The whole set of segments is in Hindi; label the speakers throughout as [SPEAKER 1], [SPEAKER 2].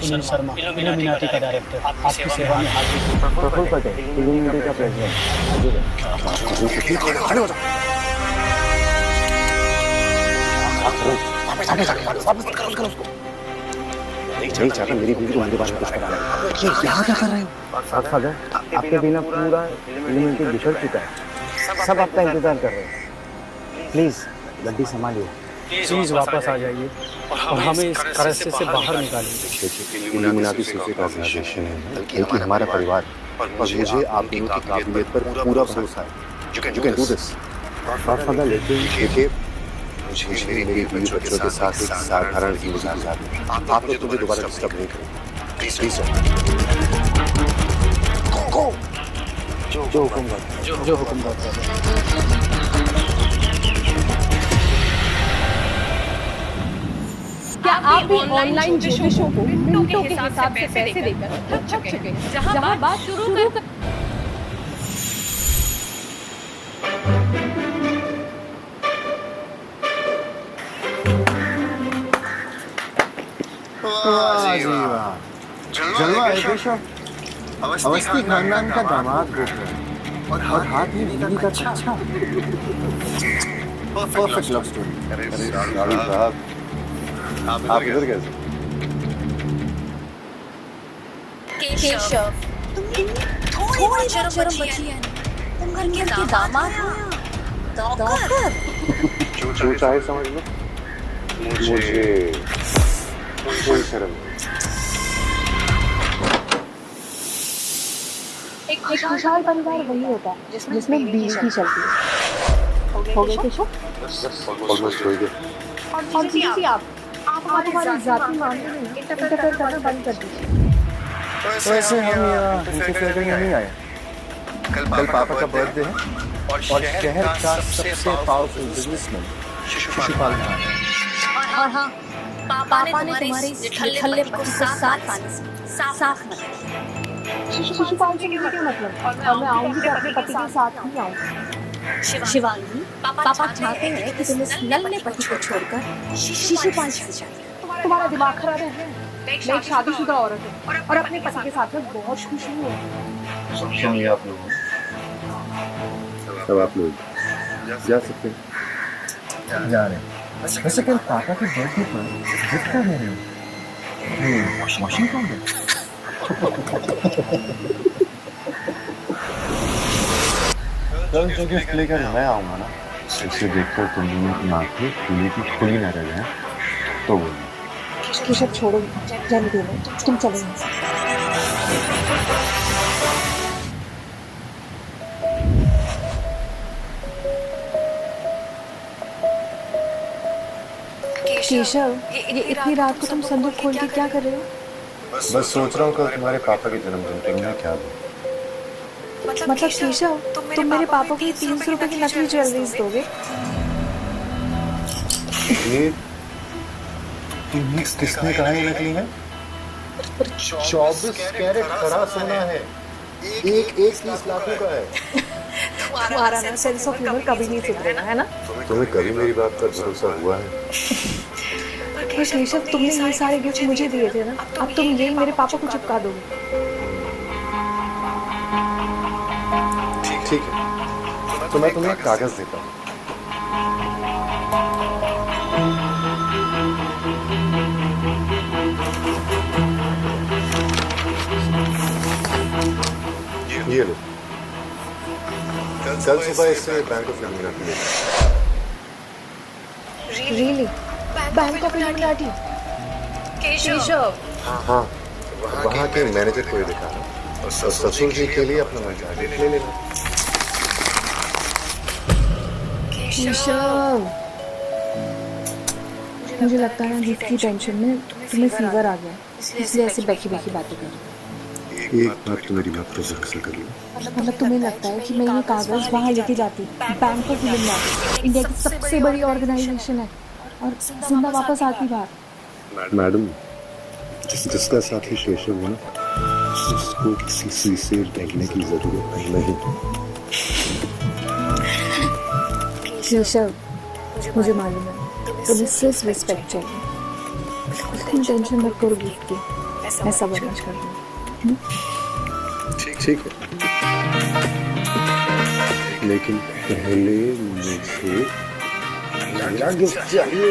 [SPEAKER 1] सुनील शर्मा, इल्यूमिनाटी का डायरेक्टर, आपकी सेवा में हाजिर हूँ।
[SPEAKER 2] प्रफुल्ल पटेल, इल्यूमिनाटी का प्रेसिडेंट, हाजिर है।
[SPEAKER 3] खड़े हो जाओ। नहीं चाहता मेरी बीवी को मेरे बारे में कुछ पता लगे। यहाँ क्या कर रहे हो?
[SPEAKER 2] फादर, आपके बिना पूरा इल्यूमिनाटी बिछड़ चुका है। सब आपका इंतजार कर रहे हैं। प्लीज गड्डी संभालिए।
[SPEAKER 1] प्लीज वापस आ जाइए और हमें इस करस्ते से बाहर निकालिए।
[SPEAKER 3] इल्यूमिनाटी सिर्फ ऑर्गेनाइजेशन है, बल्कि हमारा परिवार है। और मुझे आप दोनों की काबिलियत पर पूरा भरोसा है। You can do this.
[SPEAKER 2] Father, लेकिन
[SPEAKER 3] देखिए, मुझे मेरी बीवी बच्चों के साथ एक साधारण जिंदगी गुजारनी है। आप लोग मुझे दोबारा डिस्टर्ब नहीं करें। Please sir.
[SPEAKER 2] जो हुक्म करता है।
[SPEAKER 1] जो हुक्म करता है।
[SPEAKER 4] क्या आप भी ऑनलाइन ज्योतिषों को मिनटों के हिसाब से पैसे देकर थक चुके हैं? जहां बात शुरू कर
[SPEAKER 2] वाह जी वाह, जलवा है बेशक। अवस्थी खानदान का दामाद होकर और हाथ में बीवी का छक्का। Perfect love story.
[SPEAKER 3] अरे साहब, आप इधर कैसे?
[SPEAKER 5] केशव, थोड़ी शर्म बची है। तुम घर के दामाद हो या नौकर?
[SPEAKER 3] जो चाहे समझ लो, मुझे कोई शर्म नहीं।
[SPEAKER 4] एक खुशहाल परिवार वही होता है जिसमें बीवी की चलती है। हो गए केशव?
[SPEAKER 3] ऑलमोस्ट हो गया।
[SPEAKER 4] और जी आप हमारे जाति मामले में इंटरफेयर करना बंद कर दीजिए।
[SPEAKER 2] वैसे हम यहाँ इंटरफेयर करने नहीं आए। कल पापा का बर्थडे है और शहर का सबसे पावरफुल बिजनेसमैन शिशुपाल भाई है।
[SPEAKER 5] और हाँ, पापा ने तुम्हारे इस ठल्ले को साफ पानी से साफ मत किया।
[SPEAKER 4] शिशुपाल से मुझे क्या मतलब? और मैं आऊंगी तो अपने पति के साथ ही आऊंगी।
[SPEAKER 5] शिवांगी, पापा चाहते हैं कि तुम इस नन्हे पति को छोड़कर शिशुपाल से जाओ।
[SPEAKER 4] तुम्हारा दिमाग खराब है। मैं एक शादीशुदा औरत हूँ और अपने पति के साथ में बहुत खुश हूँ।
[SPEAKER 3] सुनिए आप लोग, सब आप लोग जा सकते हैं।
[SPEAKER 2] जा रहे हैं। वैसे कल पापा के बर्थडे पर गिफ्ट क्या दे रहे हो? Washing powder?
[SPEAKER 3] कल जो गिफ्ट लेकर मैं आऊँगा ना, इसे देखकर तुम दोनों की आंखें खुली की खुली न रह जाए तो बोलना।
[SPEAKER 4] केशव छोड़ो, जाने दो, तुम चलो यहाँ से। केशव, ये इतनी रात को तुम संदूक खोल के क्या कर रहे हो?
[SPEAKER 3] बस सोच रहा हूँ कल तुम्हारे पापा के जन्मदिन पर मैं क्या दूँ।
[SPEAKER 4] मतलब केशव, तुम मेरे पापा को 300 रुपए की नकली ज्वेलरीज दोगे?
[SPEAKER 3] ये किसने कहा ये नकली है? 24 कैरेट खरा सोना है। एक 30 लाखों का है।
[SPEAKER 4] तुम्हारा ना सेंस ऑफ ह्यूमर कभी नहीं सुधरेगा, है ना?
[SPEAKER 3] तुम्हें कभी मेरी बात पर भरोसा हुआ है?
[SPEAKER 4] केशव, तुमने ये सारे गिफ्ट मुझे दिए थे ना, अब तुम यही मेरे पापा को चिपका दोगे।
[SPEAKER 3] ठीक है, तो मैं तुम्हें कागज देता हूँ। ये लो, कल सुबह इसे बैंक ऑफ इल्यूमिनाटी ले।
[SPEAKER 4] Really? Bank of illuminati? Keshav,
[SPEAKER 3] हाँ, वहाँ के मैनेजर को ये दिखाना और ससुर जी के लिए अपना मजाक ले लेना।
[SPEAKER 4] केशव, मुझे लगता है गिफ्ट की टेंशन में तुम्हें फीवर आ गया, इसलिए ऐसी बैठी बैठी बातें कर रही।
[SPEAKER 3] एक बात तो मेरी बात पर जरूर कर लो।
[SPEAKER 4] मतलब तुम्हें लगता है कि मैं ये कागज वहाँ लेके जाती? बैंक ऑफ इल्यूमिनाटी इंडिया की सबसे बड़ी ऑर्गेनाइजेशन है और जिंदा वापस आती बात।
[SPEAKER 3] मैडम, जिसका साथी केशव है ना, उसको किसी से डरने की जरूरत नहीं।
[SPEAKER 4] केशव, मुझे मालूम है तुम्हें सिर्फ रिस्पेक्ट चाहिए, लेकिन टेंशन मत करो गिफ्ट की। मैं सब अरेंज कर दूँगी।
[SPEAKER 2] ठीक है, लेकिन पहले मुझे मेरा गिफ्ट चाहिए।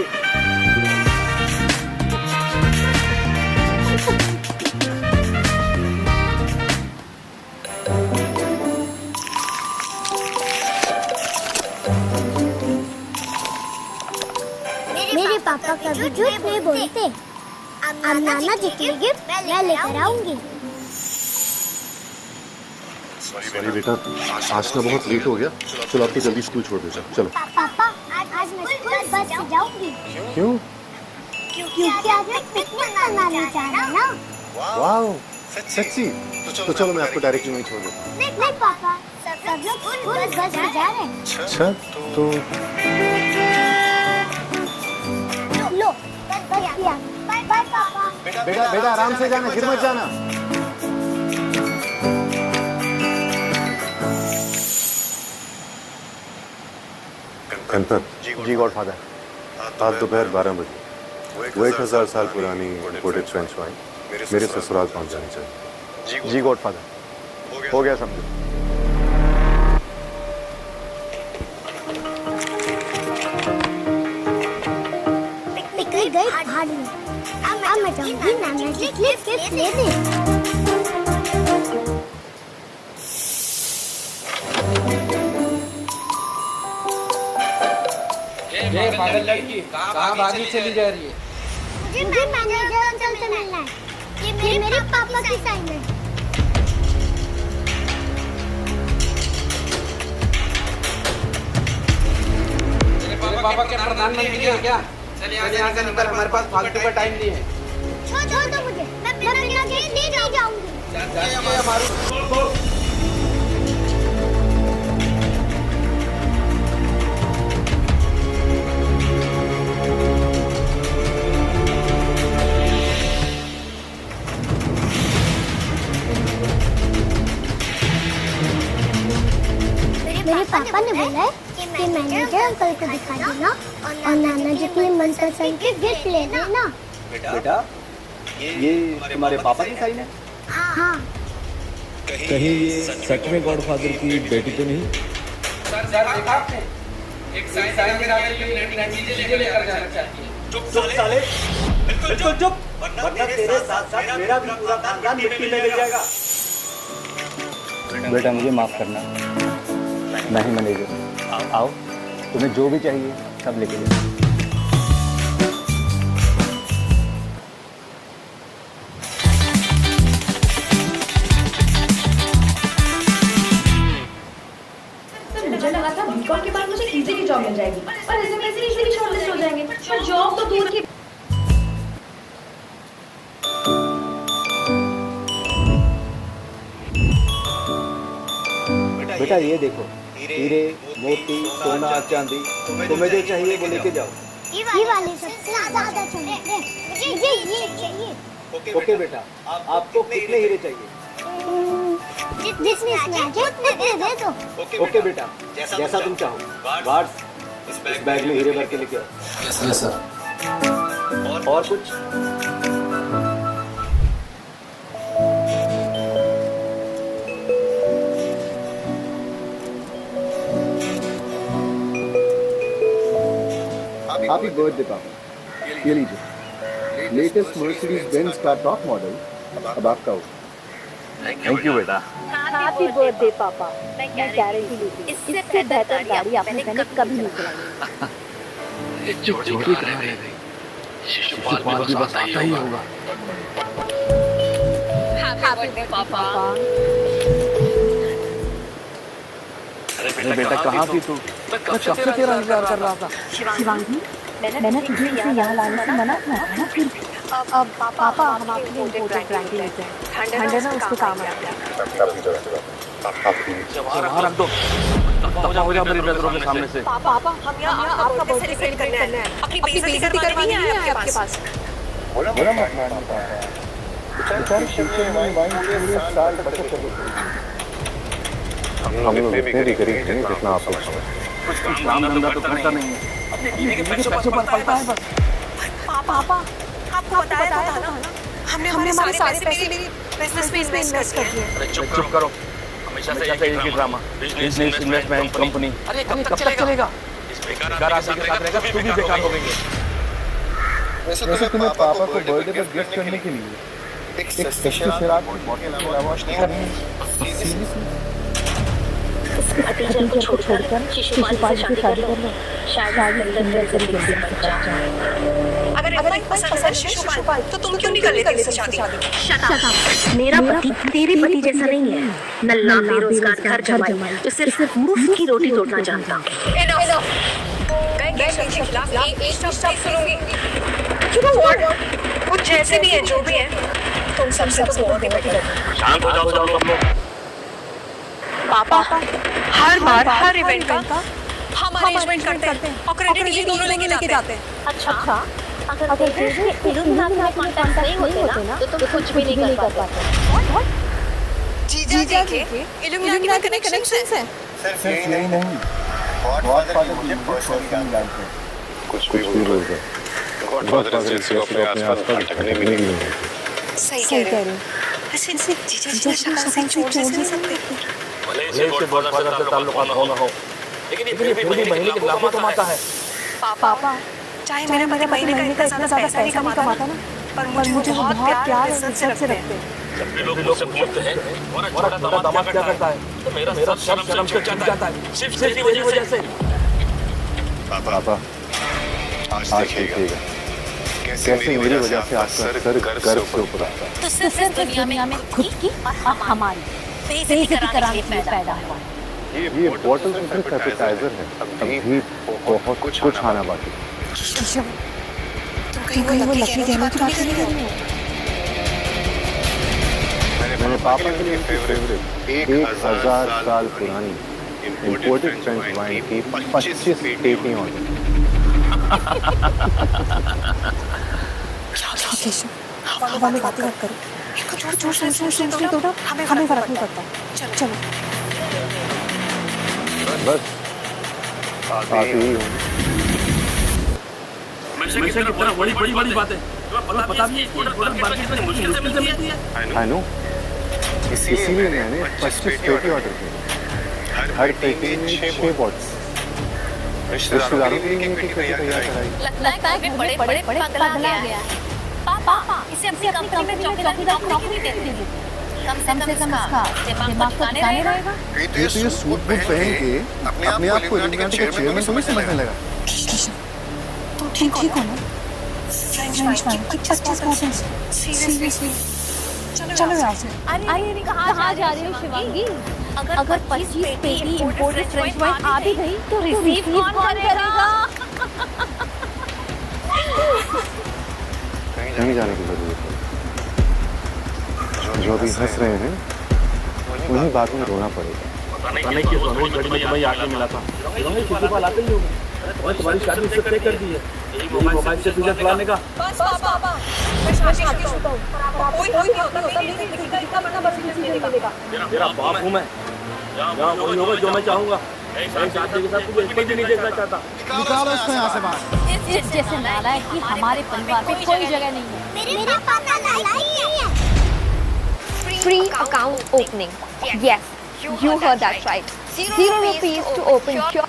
[SPEAKER 6] मेरे पापा कभी झूठ नहीं बोलते। अब नाना जी के लिए गिफ्ट मैं लेकर आऊंगी।
[SPEAKER 2] सॉरी बेटा, आज ना बहुत लेट हो गया। चलो आपको जल्दी स्कूल छोड़ देता हूँ। चलो।
[SPEAKER 6] पापा आज मैं स्कूल बस से जाऊंगी।
[SPEAKER 2] क्यों?
[SPEAKER 6] क्योंकि आज मैं पिकनिक मनाने जा रहा हूँ ना।
[SPEAKER 2] वाह, सच्ची? तो चलो मैं आपको डायरेक्ट वहीं छोड़ देता हूँ।
[SPEAKER 6] नहीं पापा, सब लोग स्कूल बस से जा रहे हैं।
[SPEAKER 2] अच्छा, तो
[SPEAKER 6] लो, बस किया। बाय बाय पापा।
[SPEAKER 2] बेटा आराम से जाना, गिर मत जाना। जी गॉडफादर, आज दोपहर 12 बजे वो 1000 साल पुरानी इंपोर्टेड फ्रेंच वाइन मेरे ससुराल पहुंच जानी चाहिए। जी गॉडफादर, हो गया समझो।
[SPEAKER 6] पिकनिक गई पहाड़ में। अब मैं जाऊंगी नाना जी के लिए गिफ्ट लेने।
[SPEAKER 1] ये पागल लड़की कहाँ भागी चली जा रही है?
[SPEAKER 6] मुझे मैनेजर अंकल से मिलना है। ये मेरे पापा की साइन है।
[SPEAKER 1] तेरे पापा के प्रधानमंत्री है क्या? चल यहाँ से निकल, हमारे पास फालतू का टाइम नहीं है।
[SPEAKER 6] छोड़ दो मुझे, मैं बिना गिफ्ट नहीं जाऊंगी। मेरे पापा ने बोला है कि मैनेजर अंकल को दिखा देना और नाना जी के लिए मनपसंद के गिफ्ट ले लेना।
[SPEAKER 7] बेटा, ये तुम्हारे पापा की साइन है?
[SPEAKER 6] हाँ।
[SPEAKER 8] कहीं ये सच में गॉडफादर की बेटी तो नहीं?
[SPEAKER 1] सर देखा आपने? एक साइन के रात ये चीजें लेकर जाना चाहिए।
[SPEAKER 7] चुप साले, बिल्कुल चुप, वरना तेरे साथ साथ मेरा भी पूरा खानदान मिट्टी में मिल जाएगा।
[SPEAKER 3] बेटा मुझे माफ करना, मैं ही मैनेजर। आओ, तुम्हें जो भी चाहिए सब लेके जाओ।
[SPEAKER 5] मुझे लगा था बीकॉम के बाद मुझे इजीली जॉब मिल जाएगी, पर रेज्यूमे से इजीली शॉर्टलिस्ट हो जाएंगे, पर जॉब तो दूर की।
[SPEAKER 7] बेटा ये देखो, हीरे, मोती, सोना, चांदी, तुम्हें जो चाहिए वो लेके जाओ।
[SPEAKER 6] ये वाले सबसे ज्यादा चाहिए। मुझे ये चाहिए।
[SPEAKER 7] ओके बेटा, आपको कितने हीरे चाहिए?
[SPEAKER 6] जितने इसमें आ जाए उतने दे दो।
[SPEAKER 7] ओके बेटा, जैसा तुम चाहो। गार्ड्स, इस बैग में हीरे भर के लेके आओ।
[SPEAKER 1] Yes sir.
[SPEAKER 7] और कुछ?
[SPEAKER 2] हैप्पी बर्थडे पापा। ये लीजिए, लेटेस्ट मर्सिडीज बेंज का टॉप मॉडल अब आपका हो।
[SPEAKER 3] थैंक यू बेटा।
[SPEAKER 5] हैप्पी बर्थडे पापा। मैं गारंटी देती हूँ, इससे बेहतर गाड़ी आपने मैंने कभी नहीं चलाई।
[SPEAKER 1] जोड़ी कहाँ रह गई? शिशुपाल भी बस आता ही होगा।
[SPEAKER 5] हैप्पी बर्थडे पापा।
[SPEAKER 3] अरे बेटा कहाँ थी तू?
[SPEAKER 1] मैं कब से तेरा इंतजार कर रहा था।
[SPEAKER 5] शिवांगी, मैंने तुझे इसे यहाँ लाने से मना किया था ना, फिर अब पापा हम आपके लिए इम्पोर्टेड ब्रांडी लेते हैं। ठंडे ना उसके काम आते हैं।
[SPEAKER 1] बाहर रख दो, दफा हो जा मेरी नजरों के सामने से।
[SPEAKER 5] पापा हम यहाँ आपका बर्थडे सेलिब्रेट करने आए हैं। अपनी बेइज्जती करवानी नहीं है आपके पास।
[SPEAKER 2] बोला मत बेचारे शीशे में वाइन के लिए साल बचत कर देते। हम लोग इतने भी गरीब नहीं जितना आप लोग समझते।
[SPEAKER 1] काम धंधा तो करता नहीं है, अपने बीवी के पैसों पर पलता है बस।
[SPEAKER 5] पापा आपको बताया था ना, हमने हमारे सारे पैसे मेरी बिजनेस में इन्वेस्ट कर दिए।
[SPEAKER 1] अरे चुप करो, हमेशा से एक ही ड्रामा, बिजनेस इन्वेस्टमेंट कंपनी। अरे कब तक चलेगा? इस बेकार आदमी के साथ रहेगा तू भी बेकार हो गई है।
[SPEAKER 2] वैसे तुम्हें पापा को बर्थडे पर गिफ्ट करने के लिए एक स्पेशल शराब की बोतल के अलावा सीरियसली
[SPEAKER 5] भतीजा को छोड़कर शिशुपाल से शादी कर लो, शायद लंदन जल्दी बच जाए। अगर इतना ही पसंद है शिशुपाल तो तुम क्यों नहीं कर लेती इससे शादी? Shut up. मेरा पति तेरे पति जैसा नहीं है, नल्ला बेरोजगार घर जमाई जो सिर्फ मुफ्त की रोटी तोड़ना जानता। मैं केशव के खिलाफ एक शब्द सुनूंगी। You know what? वो जैसे भी है जो भी है, तुम सबसे तो बहुत ही बेटर है।
[SPEAKER 1] शांत हो जाओ सब लोग।
[SPEAKER 5] पापा हर बार हर इवेंट का हम अरेंजमेंट करते हैं और क्रेडिट ये दोनों लेके जाते हैं। अच्छा अगर इल्यूमिनाटी में कॉन्टैक्ट नहीं होते ना तो तुम कुछ भी नहीं कर पाते। जीजा के इल्यूमिनाटी में कनेक्शंस हैं।
[SPEAKER 2] सिर्फ यही नहीं, गॉडफादर मुझे पर्सनली जानते हैं।
[SPEAKER 3] कुछ भी बोल रहे गॉडफादर जैसे को अपने आसपास भटकने भी नहीं देंगे।
[SPEAKER 5] सही कह रहे हो। वैसे जीजा शक्ल से छोड़ नहीं सकते।
[SPEAKER 1] भले से गॉडफादर से ताल्लुकात हो ना हो, लेकिन ये फिर भी महीने के लाखों कमाता है।
[SPEAKER 5] पापा चाहे मेरे महीने का इतना ज्यादा पैसा नहीं कमाता ना, पर मुझे बहुत प्यार और इज्जत से रखते हैं।
[SPEAKER 1] जब भी लोग से पूछते हैं और छोटा दामाद क्या करता है तो मेरा शर्म से चढ़ जाता है, सिर्फ इसी वजह से।
[SPEAKER 3] पापा आज देखिएगा कैसे मेरी वजह से आपका सर गर्व से ऊपर आता है।
[SPEAKER 5] तो सिर्फ दुनिया में खुद की और हमारी बेइज्जती कराने के लिए पैदा हुआ।
[SPEAKER 3] ये बॉटल सिर्फ एपेटाइजर है, अभी बहुत कुछ आना बाकी है।
[SPEAKER 5] तुम कहीं वो लकी कहने की बात नहीं कर रही हो?
[SPEAKER 3] मैंने पापा के लिए फेवरेट 1000 साल पुरानी इंपोर्टेड फ्रेंच वाइन की 25 पेटियां ऑर्डर।
[SPEAKER 4] हवा में बातें मत करो। इनको जोर तोड़ो, हमें फर्क नहीं पड़ता। चलो
[SPEAKER 3] बस आते ही हूँ।
[SPEAKER 1] हमेशा की तरह बड़ी बात है, पता भी है मुश्किल से मिलती है।
[SPEAKER 3] आई नो, इसीलिए मैंने 25 पेटी ऑर्डर की। हर पेटी में 6 बॉट्स रिश्तेदारों के लिए तैयार कराई।
[SPEAKER 5] लगता है बड़े पगला गया है। पापा इसे अपनी कंपनी में नौकरी दे दीजिए। कम से कम इसका दिमाग तो ठिकाने रहेगा।
[SPEAKER 2] ये तो ये सूट बूट पहन के अपने आप को इल्यूमिनाटी का चेयरमैन तो नहीं समझने लगा।
[SPEAKER 4] तो ठीक हो ना? French wine 25 bottles seriously. चलो यहाँ से।
[SPEAKER 5] अरे कहाँ जा रही हो शिवांगी? अगर 25 पेटी इंपोर्टेड फ्रेंच वाइन आ भी गई तो रिसीव कौन करेगा?
[SPEAKER 3] कहीं जाने की जरूरत है। जो भी हंस रहे हैं उन्हीं बात में रोना पड़ेगा।
[SPEAKER 1] पता नहीं किस रोज गड़ी में तुम्हें आके मिला था। तुम्हें शिशुपाल आते ही होगा और तुम्हारी शादी उससे तय कर दी है। यही मोबाइल से तुझे चलाने का।
[SPEAKER 5] बस पापा मैं शादीशुदा हूँ। कोई नहीं होता मेरी जिंदगी का इतना बड़ा बस मिलेगा।
[SPEAKER 1] मेरा बाप हूँ मैं, जहाँ वही होगा जो मैं चाहूँगा। मैं शादी के साथ तुझे एक भी नहीं देखना चाहता।
[SPEAKER 2] निकालो इसको यहाँ से बाहर।
[SPEAKER 5] इस जैसे नालायक की हमारे परिवार में कोई जगह नहीं है।
[SPEAKER 6] मेरे पापा नालायक नहीं है।
[SPEAKER 9] Free account opening. Yes, you heard that right. 0 rupees to open your.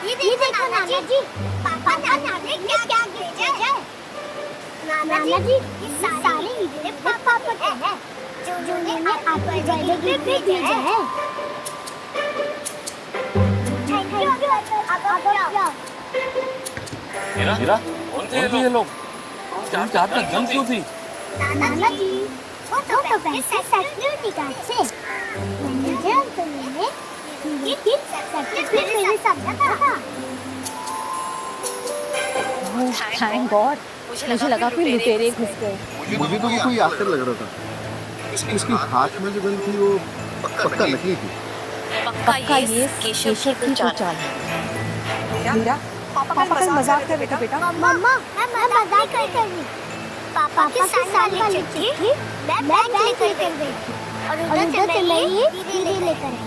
[SPEAKER 6] ये देखो नाना जी, पापा नाना ने क्या भेजा है? नाना जी, ये सारे हीरे पापा को हैं, जो उन्होंने आपके बर्थडे पे भेजा है। Thank you. अब क्या?
[SPEAKER 1] हीरा, कौन थे ये लोग? क्या चाहत तक जंग क्यों थी?
[SPEAKER 6] नाना जी, वो तो पैसे सिक्योरिटी गार्ड थे। मैनेजर अंकल ने ये सर्टिफिकेट मेरे सामने था।
[SPEAKER 5] थैंक गॉड, मुझे लगा कोई लुटेरे घुस गए।
[SPEAKER 2] मुझे तो वो कोई एक्टर लग रहा था। उसके हाथ में जो गन थी वो पक्का नकली थी।
[SPEAKER 5] पक्का ये केशव की कोई चाल है।
[SPEAKER 4] मीरा पापा कल मजाक कर रहे थे बेटा।
[SPEAKER 6] मम्मा मैं मजाक नहीं कर रही। पापा के साथ वाली चिट्ठी मैं बैग लेकर गई थी और उधर से मैं ये धीरे लेकर आई।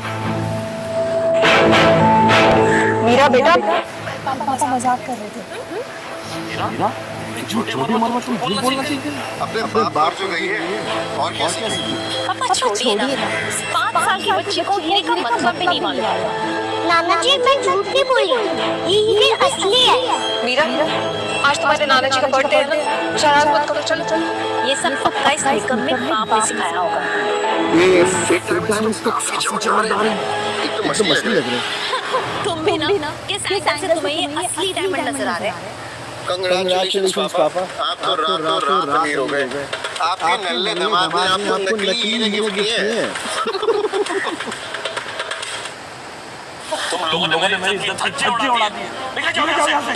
[SPEAKER 4] मीरा बेटा पापा मजाक कर रहे थे।
[SPEAKER 1] मीरा छोटी उम्र में तुम झूठ बोलना सीख गई।
[SPEAKER 3] अपने बाप जो गई है और क्या सीखी?
[SPEAKER 5] पापा छोड़िए ना, 5 साल की बच्ची को हीरे का मतलब भी नहीं मालूम।
[SPEAKER 6] नाना जी मैं झूठ नहीं बोल रही, ये हीरे असली है।
[SPEAKER 5] मीरा आज तुम्हारे नाना जी का बर्थडे है ना, शरारत मत करो, चलो चलो। ये सब पक्का इस निकम में पाप ने सिखाया होगा।
[SPEAKER 3] ये फेक डायमंड्स का काफी चमकदार है, एक तो मछली लग रही है।
[SPEAKER 5] तुम भी ना किस एंगल से तुम्हें ये असली डायमंड नजर आ रहे हैं?
[SPEAKER 3] कांग्रेचुलेशंस पापा, आप तो रातों रात अमीर हो गए। आपके नल्ले दामाद ने आपको नकली हीरे गिफ्ट किए हैं।
[SPEAKER 1] तुम लोगों ने मेरी इज्जत छज्जे उड़ा दी है। निकल जाओ यहाँ से।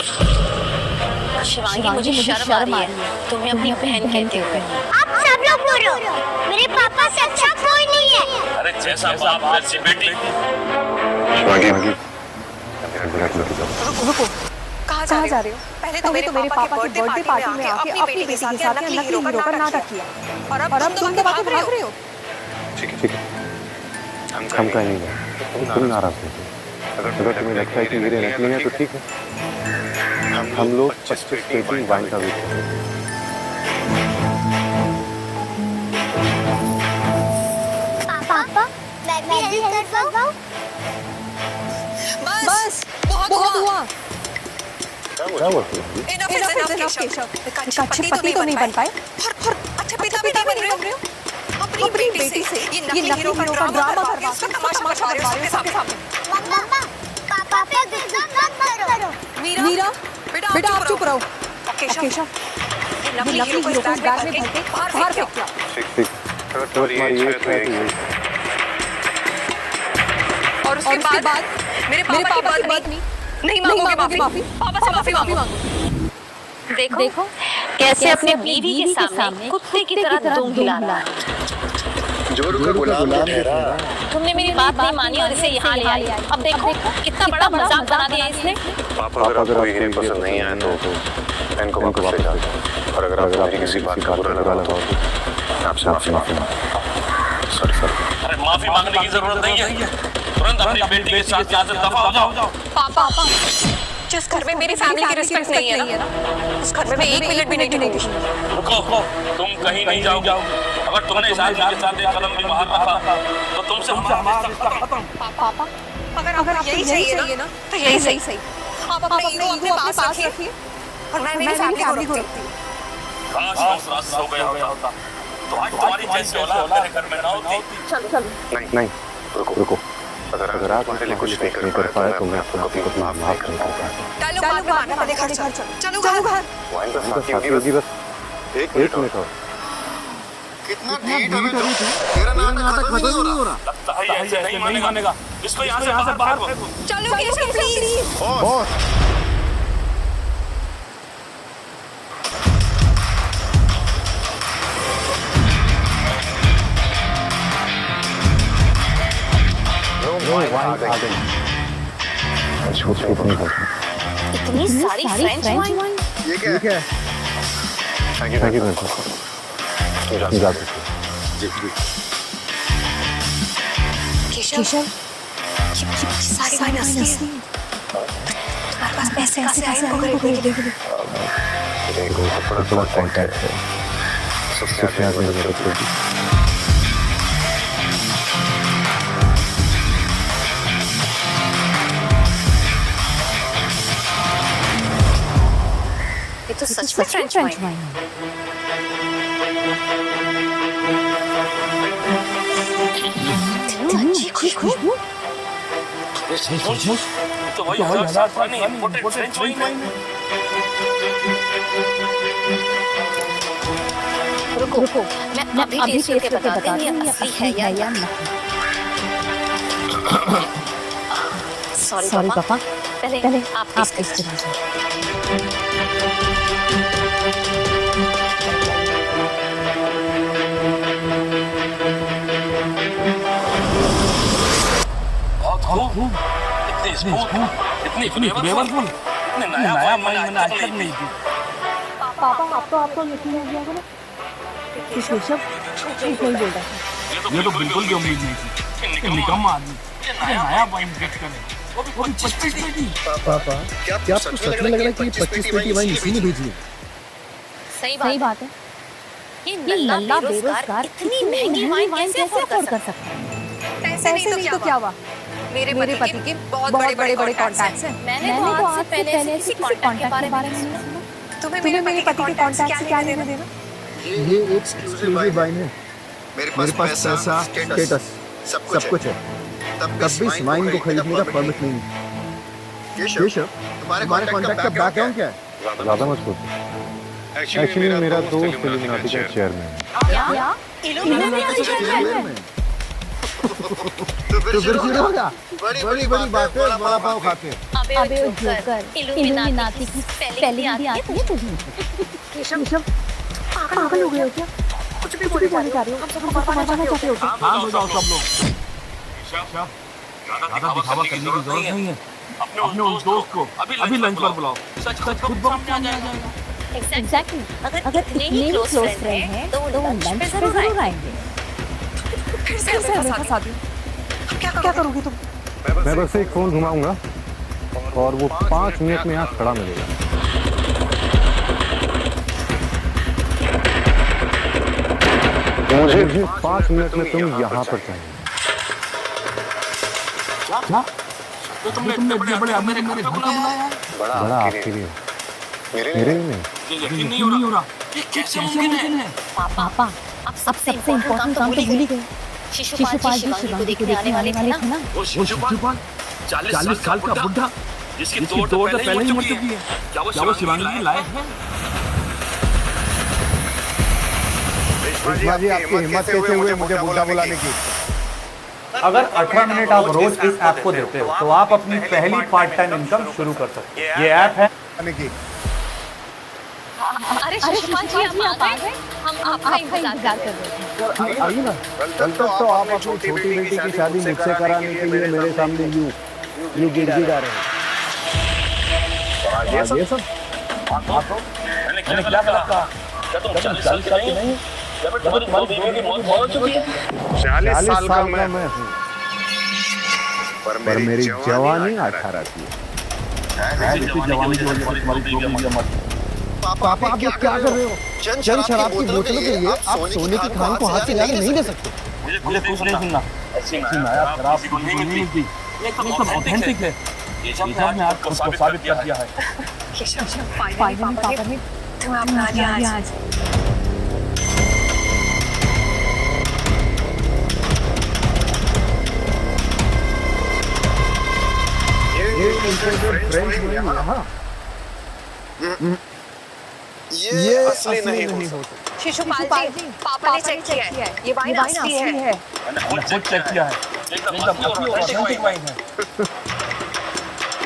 [SPEAKER 5] शिवांगी मुझे शर्म आ रही है, तुम्हें अपनी बहन कहते हुए।
[SPEAKER 6] आप सब लोग बोलो, मेरे पापा से अच्छा कोई नहीं है।
[SPEAKER 1] अरे जैसा बाप वैसी बेटी।
[SPEAKER 3] शिवांगी
[SPEAKER 4] रुको कहाँ जा रहे हो? पहले तो मेरे पापा की बर्थडे पार्टी में आके अपनी बेटी के साथ नकली हीरो का नाटक किया और अब तुम तो भाग रहे हो।
[SPEAKER 3] ठीक है, हम कहेंगे तुम नाराज हो। अगर तुम्हें लगता है कि मेरे नकली हैं तो ठीक है, हम लोग 25 पेटी वाइन का वेट करेंगे।
[SPEAKER 6] पापा मैं भी हेल्प कर पाऊँ?
[SPEAKER 4] बस बहुत हुआ।
[SPEAKER 3] क्या हुआ?
[SPEAKER 4] इनफ केशव। अच्छे पति तो नहीं बन पाए और अच्छे पिता भी नहीं बन रहे हो। अपनी बेटी से ये नकली हीरो का ड्रामा करवा के उसका तमाशा करवा रहे हो सबके सामने।
[SPEAKER 6] मम्मा पापा पे गुस्सा मत करो।
[SPEAKER 4] मीरा बेटा आप चुप रहो। केशव ये नकली हीरो को इस बैग में भर के बाहर फेंक दिया।
[SPEAKER 3] ठीक, अगर तुम्हारी ये है
[SPEAKER 4] और उसके बाद मेरे पापा की बात नहीं मांगोगे माफी? पापा से माफी मांगो।
[SPEAKER 5] देखो कैसे अपने बीवी के सामने कुत्ते की तरह दुम हिला रहा है।
[SPEAKER 3] जोर का गुलाम ठहरा।
[SPEAKER 5] तुमने मेरी बात नहीं मानी और इसे यहाँ ले आई। अब देखो कितना बड़ा मजाक बना दिया इसने।
[SPEAKER 3] पापा अगर आपको हीरे पसंद नहीं आए तो इनको वापस ले जाओ, और अगर आपको मेरी किसी बात का बुरा लगा तो आपसे माफी मांगो। सॉरी।
[SPEAKER 1] अरे माफी मांगने की जरूरत नहीं है, तुरंत अपनी बेटी के साथ यहाँ से दफा हो जाओ।
[SPEAKER 4] पापा जिस घर में मेरी फैमिली की रिस्पेक्ट नहीं है ना, उस घर में मैं 1 मिनट भी नहीं टिकूंगी।
[SPEAKER 1] रुको, तुम कहीं नहीं जाओगे। अगर तुमने इस आदमी के साथ एक कदम भी बाहर रखा तो तुमसे हमारा रिश्ता खत्म।
[SPEAKER 4] पापा अगर आपको यही चाहिए ना तो यही सही। आप अपने ईगो अपने पास रखिए और मैं मेरी फैमिली को रखती हूँ।
[SPEAKER 1] काश वो राज हो गया होता तो आज तुम्हारी जैसी औलाद मेरे घर में ना होती।
[SPEAKER 4] चलो
[SPEAKER 3] नहीं, रुको। अगर आप मेरे लिए कुछ नहीं कर पाए तो मैं आपको कभी माफ नहीं कर पाऊंगा।
[SPEAKER 4] चलो पहले घर चलो घर।
[SPEAKER 3] वाइन तो साथ होगी, बस 1 मिनट और। कितना ढीठ है तू, तेरा नाटक खत्म नहीं हो रहा।
[SPEAKER 1] लगता है ऐसे नहीं मानेगा। इसको यहाँ से बाहर फेंको।
[SPEAKER 4] चलो केशव प्लीज।
[SPEAKER 3] बॉस
[SPEAKER 5] इतनी सारी फ्रेंच वाइन।
[SPEAKER 3] ये क्या है? थैंक यू जी।
[SPEAKER 5] केशव सारी वाइन असली है। तुम्हारे पास पैसे आए इनको खरीदने के लिए।
[SPEAKER 3] बड़ा कॉन्टैक्ट है, सबसे प्यार में जरूरत होगी।
[SPEAKER 5] ये तो सच में फ्रेंच वाइन है। अच्छी खुशबू।
[SPEAKER 1] तो वही 1000 साल पुरानी इंपोर्टेड फ्रेंच वाइन है।
[SPEAKER 5] रुको मैं अभी टेस्ट करके बताती हूँ ये असली है या नहीं। सॉरी पापा, पहले आप टेस्ट करिए।
[SPEAKER 1] इतनी फ्लेवरफुल, इतनी नया वाइन मैंने आज तक नहीं पी।
[SPEAKER 4] पापा आपको यकीन हो गया ना कि केशव झूठ नहीं बोल रहा था।
[SPEAKER 1] ये तो बिल्कुल भी उम्मीद नहीं थी कि निकम्मा आदमी ये नया वाइन गिफ्ट करे, वो भी 25 पेटी।
[SPEAKER 2] पापा क्या आपको सच में लग रहा है कि ये 25 पेटी वाइन इसी ने भेजी है?
[SPEAKER 4] सही बात है। ये नल्ला बेरोजगार इतनी महंगी वाइन कैसे अफोर्ड कर सकता है? पैसे नहीं तो क्या हुआ? मेरे पति के बहुत बड़े कॉन्टैक्ट्स हैं। मैंने तो आज से पहले किसी कॉन्टैक्ट के बारे में नहीं सुना। तुम्हें मेरे पति के कॉन्टैक्ट से क्या लेना देना?
[SPEAKER 2] ये एक एक्सक्लूसिव वाइन है। मेरे पास पैसा, स्टेटस सब कुछ है। तब भी इस वाइन को खरीदने का परमिट नहीं है। केशव, तुम्हारे कॉन्टैक्ट का बैकग्राउंड क्या है?
[SPEAKER 3] ज़्यादा मत सोचो। एक्चुअली मेरा दोस्त इल्यूमिनाटी का चेयरमैन है।
[SPEAKER 4] क्या? Illuminati chairman?
[SPEAKER 2] तो फिर शुरू होगा। बड़ी बात है, बड़ा पाव खाते हैं।
[SPEAKER 4] अबे जोकर, इल्यूमिनाटी की स्पेलिंग भी आती है तुझे? केशव पागल हो गए हो क्या? कुछ भी बोले जा रहे हो? हम सबको मरवाना चाहते हो क्या?
[SPEAKER 1] हाँ हो जाओ सब लोग। ज़्यादा दिखावा करने की जरूरत नहीं है। अपने उस दोस्त को अभी लंच पर बुलाओ, सच खुद सामने आ जाएगा।
[SPEAKER 4] एग्जैक्टली। अगर इतने ही क्लोज फ्रेंड हैं तो वो लंच पे जरूर आएंगे। फिर से हमें फंसा दी। क्या करोगे तुम?
[SPEAKER 3] मैं बस एक फोन घुमाऊंगा और वो 5 मिनट में यहाँ खड़ा मिलेगा। मुझे 5 मिनट में तुम यहाँ पर चाहिए।
[SPEAKER 1] क्या? तो तुमने इतने बड़े मेरे घर पे बुलाया?
[SPEAKER 3] बड़ा आपके लिए, मेरे ही नहीं।
[SPEAKER 1] यकीन नहीं हो रहा। ये कैसे मुमकिन है?
[SPEAKER 4] पापा अब सबसे इम्पोर्टेंट काम तो भूल ही गए। शिशुपाल जी शिवांगी को देखने आने वाले थे ना?
[SPEAKER 1] वो शिशुपाल 40 साल का बुढ़ा जिसकी दौड़ तो पहले ही मर चुकी है। क्या वो शिवांगी के लायक है?
[SPEAKER 2] जी आपकी हिम्मत कैसे हुई मुझे बुढ़ा बुलाने की?
[SPEAKER 10] अगर 18 मिनट आप रोज इस ऐप को देते हो तो आप अपनी पहली पार्ट टाइम इनकम शुरू कर सकते हो। ये ऐप है।
[SPEAKER 4] अरे शिशुपाल जी आप आ गए? हम आपका इंतजार कर रहे थे।
[SPEAKER 2] आइए ना। कल तक तो आप अपनी छोटी बेटी की शादी मुझसे कराने के लिए मेरे सामने यूं गिड़गिड़ा रहे हैं। ये सब
[SPEAKER 1] मैंने क्या कहा? क्या तुम 40 साल की नहीं? जब तुम्हारी बीवी की मौत हो चुकी है।
[SPEAKER 2] 40 साल का मैं हूँ, पर मेरी जवानी 18 की है। पापा आप ये क्या कर रहे हो? चंद शराब की बोतलों के लिए आप सोने की खान को हाथ से लाके नहीं दे सकते।
[SPEAKER 1] मुझे कुछ नहीं सुनना। ऐसी नया शराब की नहीं मिलती। ये सब ऑथेंटिक है। ये सब ने आज खुद को साबित कर दिया है।
[SPEAKER 4] फाइनली पापा ने तुम्हें अपना लिया आज।
[SPEAKER 2] ये असली नहीं हो सकता।
[SPEAKER 4] शिशुपाल जी पापा ने चेक किया है। ये वाइन असली है।
[SPEAKER 1] मैंने खुद चेक किया है। एकदम ऑथेंटिक वाइन है।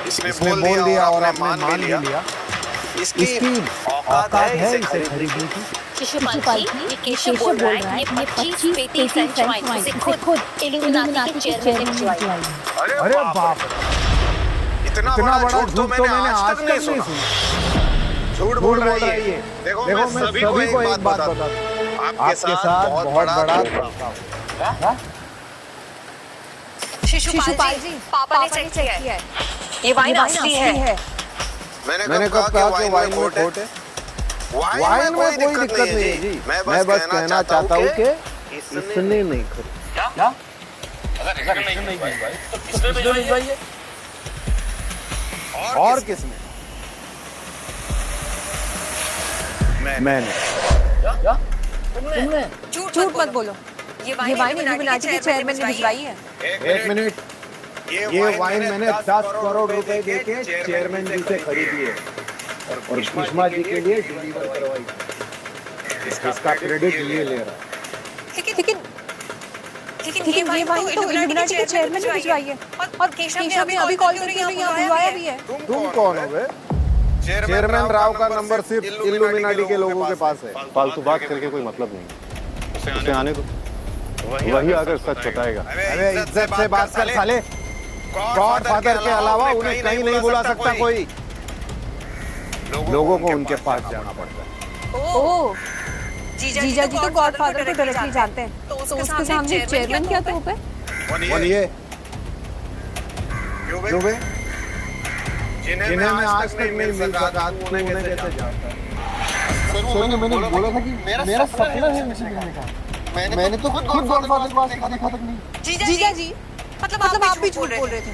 [SPEAKER 2] इसने बोल दिया और आपने मान लिया। इसकी औकात है इसे खरीदने की।
[SPEAKER 5] शिशुपाल जी ये केशव बोल रहा है ये 25 पेटी फ्रेंच वाइन इसे खुद इल्यूमिनाटी के चेयरमैन ने भिजवाई है।
[SPEAKER 2] अरे बाप, इतना बड़ा झूठ तो मैंने आज तक नहीं सुना। झूठ बोल रहा है ये। देखो मैं सभी को एक बात बता दूं, आपके साथ बहुत बड़ा धोखा।
[SPEAKER 4] शिशुपाल जी पापा ने चेक किया है। ये वाइन असली है।
[SPEAKER 2] मैंने कब कहा कि वाइन में खोट है? वाइन में कोई दिक्कत नहीं है जी। मैं बस कहना चाहता हूँ कि इसने नहीं खरीदा।
[SPEAKER 1] क्या? अगर इसने नहीं भिजवाई तो किसने भिजवाई है?
[SPEAKER 2] और किसने? मैंने।
[SPEAKER 1] क्या?
[SPEAKER 4] तुमने? झूठ मत बोलो। ये वाइन इल्यूमिनाटी के चेयरमैन ने भिजवाई है।
[SPEAKER 2] एक मिनट, ये वाइन मैंने 10 करोड़ रुपए देके चेयरमैन जी से खरीदी है और सुषमा जी के लिए डिलीवर करवाई। इसका क्रेडिट ये ले रहा है।
[SPEAKER 4] लेकिन ये वाइन तो इल्यूमिनाटी के चेयरमैन ने भिजवाई है और केशव ने अभी कॉल करके यहाँ बुलवाया भी है।
[SPEAKER 2] तुम कौन हो बे? चेयरमैन राव का नंबर सिर्फ इल्यूमिनाटी के लोगों के पास है।
[SPEAKER 3] फालतू बात करके कोई मतलब नहीं। उसे आने दो, वही अगर सच बताएगा।
[SPEAKER 2] अरे इज्जत से बात कर साले। गॉडफादर के अलावा उन्हें कहीं नहीं बुला सकता कोई। लोगों को उनके पास जाना पड़ता है।
[SPEAKER 4] ओह, जीजा जी तो गॉडफादर को डायरेक्टली जानते हैं, तो उसके सामने चेयरमैन क्या तो पे?
[SPEAKER 2] बोलिए युवे, जिन्हें मैं आज तक नहीं मिल सका, उन्हें कैसे जानता है?
[SPEAKER 3] सर मैंने बोला था कि मेरा सपना है मिशन करने का। मैंने तो खुद गॉडफादर के पास देखा तक नहीं।
[SPEAKER 4] जीजा जी, मतलब आप भी झूठ बोल रहे थे।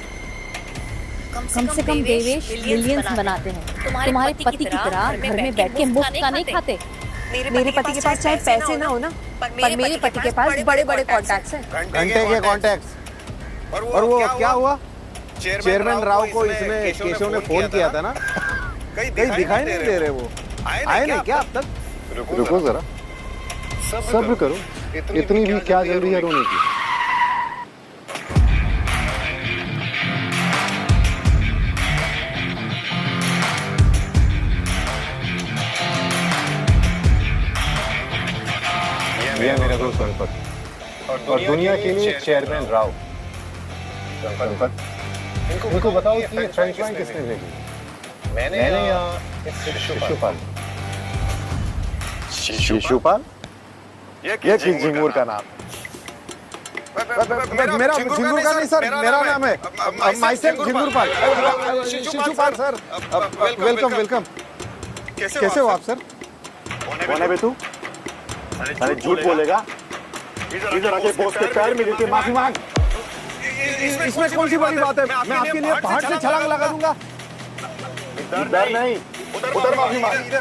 [SPEAKER 4] कम से कम देवेश मिलियंस बनाते हैं, तुम्हारे पति की तरह घर में बैठ के मुफ्त का नहीं खाते। मेरे पति के पास चाहे पैसे ना हो ना, पर मेरे पति के पास बड़े बड़े कॉन्टैक्ट्स हैं।
[SPEAKER 2] घंटे के कॉन्टैक्ट्स। और वो क्या हुआ? चेयरमैन राव को इसने केशव ने फोन किया था ना, कहीं दिखाई नहीं दे रहे। वो आए नहीं क्या अब तक?
[SPEAKER 3] रुको जरा, सब्र करो, इतनी भी क्या जल्दी है रोने की? यह मेरा दोस्त गणपत और दुनिया के लिए चेयरमैन राव। गणपत, इनको बताओ कि ये फ्रेंच वाइन किसने भेजी? मैंने या शिशुपाल? शिशुपाल? ये किस झिंगुर का नाम?
[SPEAKER 2] मेरा झिंगुर का नहीं सर, मेरा नाम है myself Jhingurpal. Shishupal sir, welcome welcome. कैसे हो आप सर?
[SPEAKER 3] कौन है बे तू? अरे झूठ बोलेगा? इधर आके बॉस के पैर में लेके माफी मांग।
[SPEAKER 2] इसमें कौन सी बड़ी बात है? मैं आपके लिए पहाड़ से छलांग लगा दूंगा।
[SPEAKER 3] इधर नहीं, उधर माफी मांग।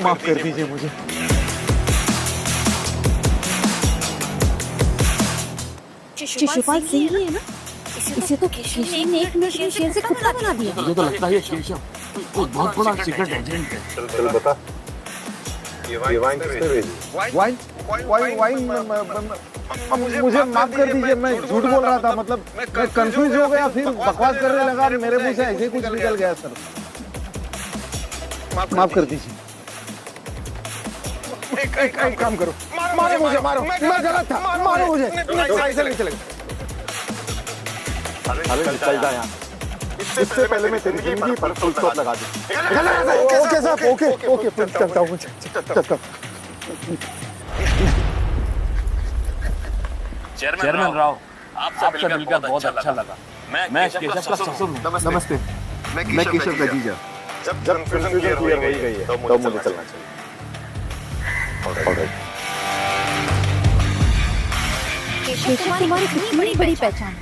[SPEAKER 2] माफ कर दीजिए मुझे।
[SPEAKER 4] शिशुपाल सिंह ही है ना? इसे तो केशव ने 1 मिनट में शेर से कुत्ता बना दिया।
[SPEAKER 1] मुझे तो लगता है ये केशव कोई बहुत बड़ा सीक्रेट एजेंट है।
[SPEAKER 3] चल बता, ये वाइन किसने भेजी?
[SPEAKER 2] वाइन मुझे माफ कर दीजिए, मैं झूठ बोल रहा था। मतलब मैं कंफ्यूज हो गया, फिर बकवास करने लगा, मेरे मुंह से ऐसे कुछ निकल गया सर। माफ कर दीजिए। एक काम करो, मारो मुझे, मारो। मैं गलत था, मारो मुझे। ऐसे नहीं चलेगा।
[SPEAKER 3] अरे चल जा यहाँ, इससे पहले मैं तेरी जिंदगी पर फुल स्टॉप लगा दूं।
[SPEAKER 2] ओके साहब, ओके चलता हूँ, चलता हूँ।
[SPEAKER 1] चेयरमैन राव, आपसे मिलकर बहुत अच्छा लगा। मैं केशव का ससुर हूँ।
[SPEAKER 2] नमस्ते, मैं केशव का जीजा।
[SPEAKER 3] जब कंफ्यूजन क्लियर हो गई है तो मुझे चलना चाहिए।
[SPEAKER 4] केशव तुम्हारी कितनी बड़ी पहचान है,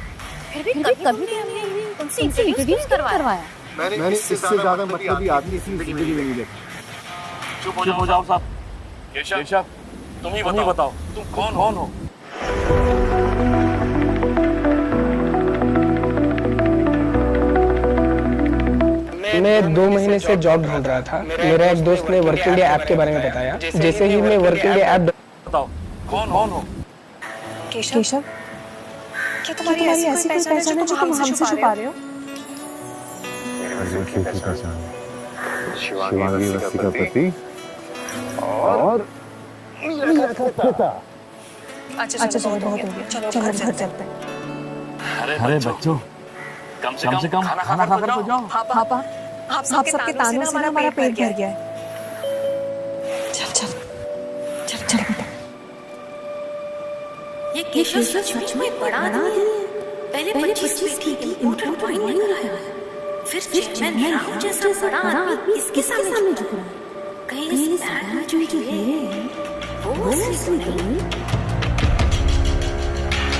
[SPEAKER 4] फिर भी कभी हमने उनसे इंट्रोड्यूस करवाया।
[SPEAKER 2] मैंने इससे ज्यादा मतलबी आदमी अपनी जिंदगी में नहीं देखा।
[SPEAKER 1] चुप हो जाओ साहब। केशव, तुम ही बताओ तुम कौन हो?
[SPEAKER 11] मैं 2 महीने से जॉब ढूंढ रहा था। मेरा एक दोस्त ने वर्क इंडिया ऐप के बारे में बताया। जैसे ही मैं वर्क इंडिया ऐप
[SPEAKER 1] बताओ कौन हो?
[SPEAKER 4] केशव, क्या तुम्हारी ऐसी कोई पहचान है जो तुम हमसे छुपा रहे हो?
[SPEAKER 3] शिवांगी वस्ती का पति और
[SPEAKER 4] अच्छा चलो, बहुत हो गया, चलो घर चलते हैं।
[SPEAKER 1] अरे बच्चों, कम से कम खाना खाकर तो जाओ।
[SPEAKER 4] पापा, आप सबके तानों से ना हमारा पेट भर गया है। चल बेटा।
[SPEAKER 5] ये केशव सच में बड़ा आदमी है। पहले 25 की इम्पोर्टेड वाइन लेकर आया है, फिर चेयरमैन राव जैसा बड़ा आदमी इसके सामने झुक रहा है। कहीं इस ऐड में जो है वो असली तो नहीं।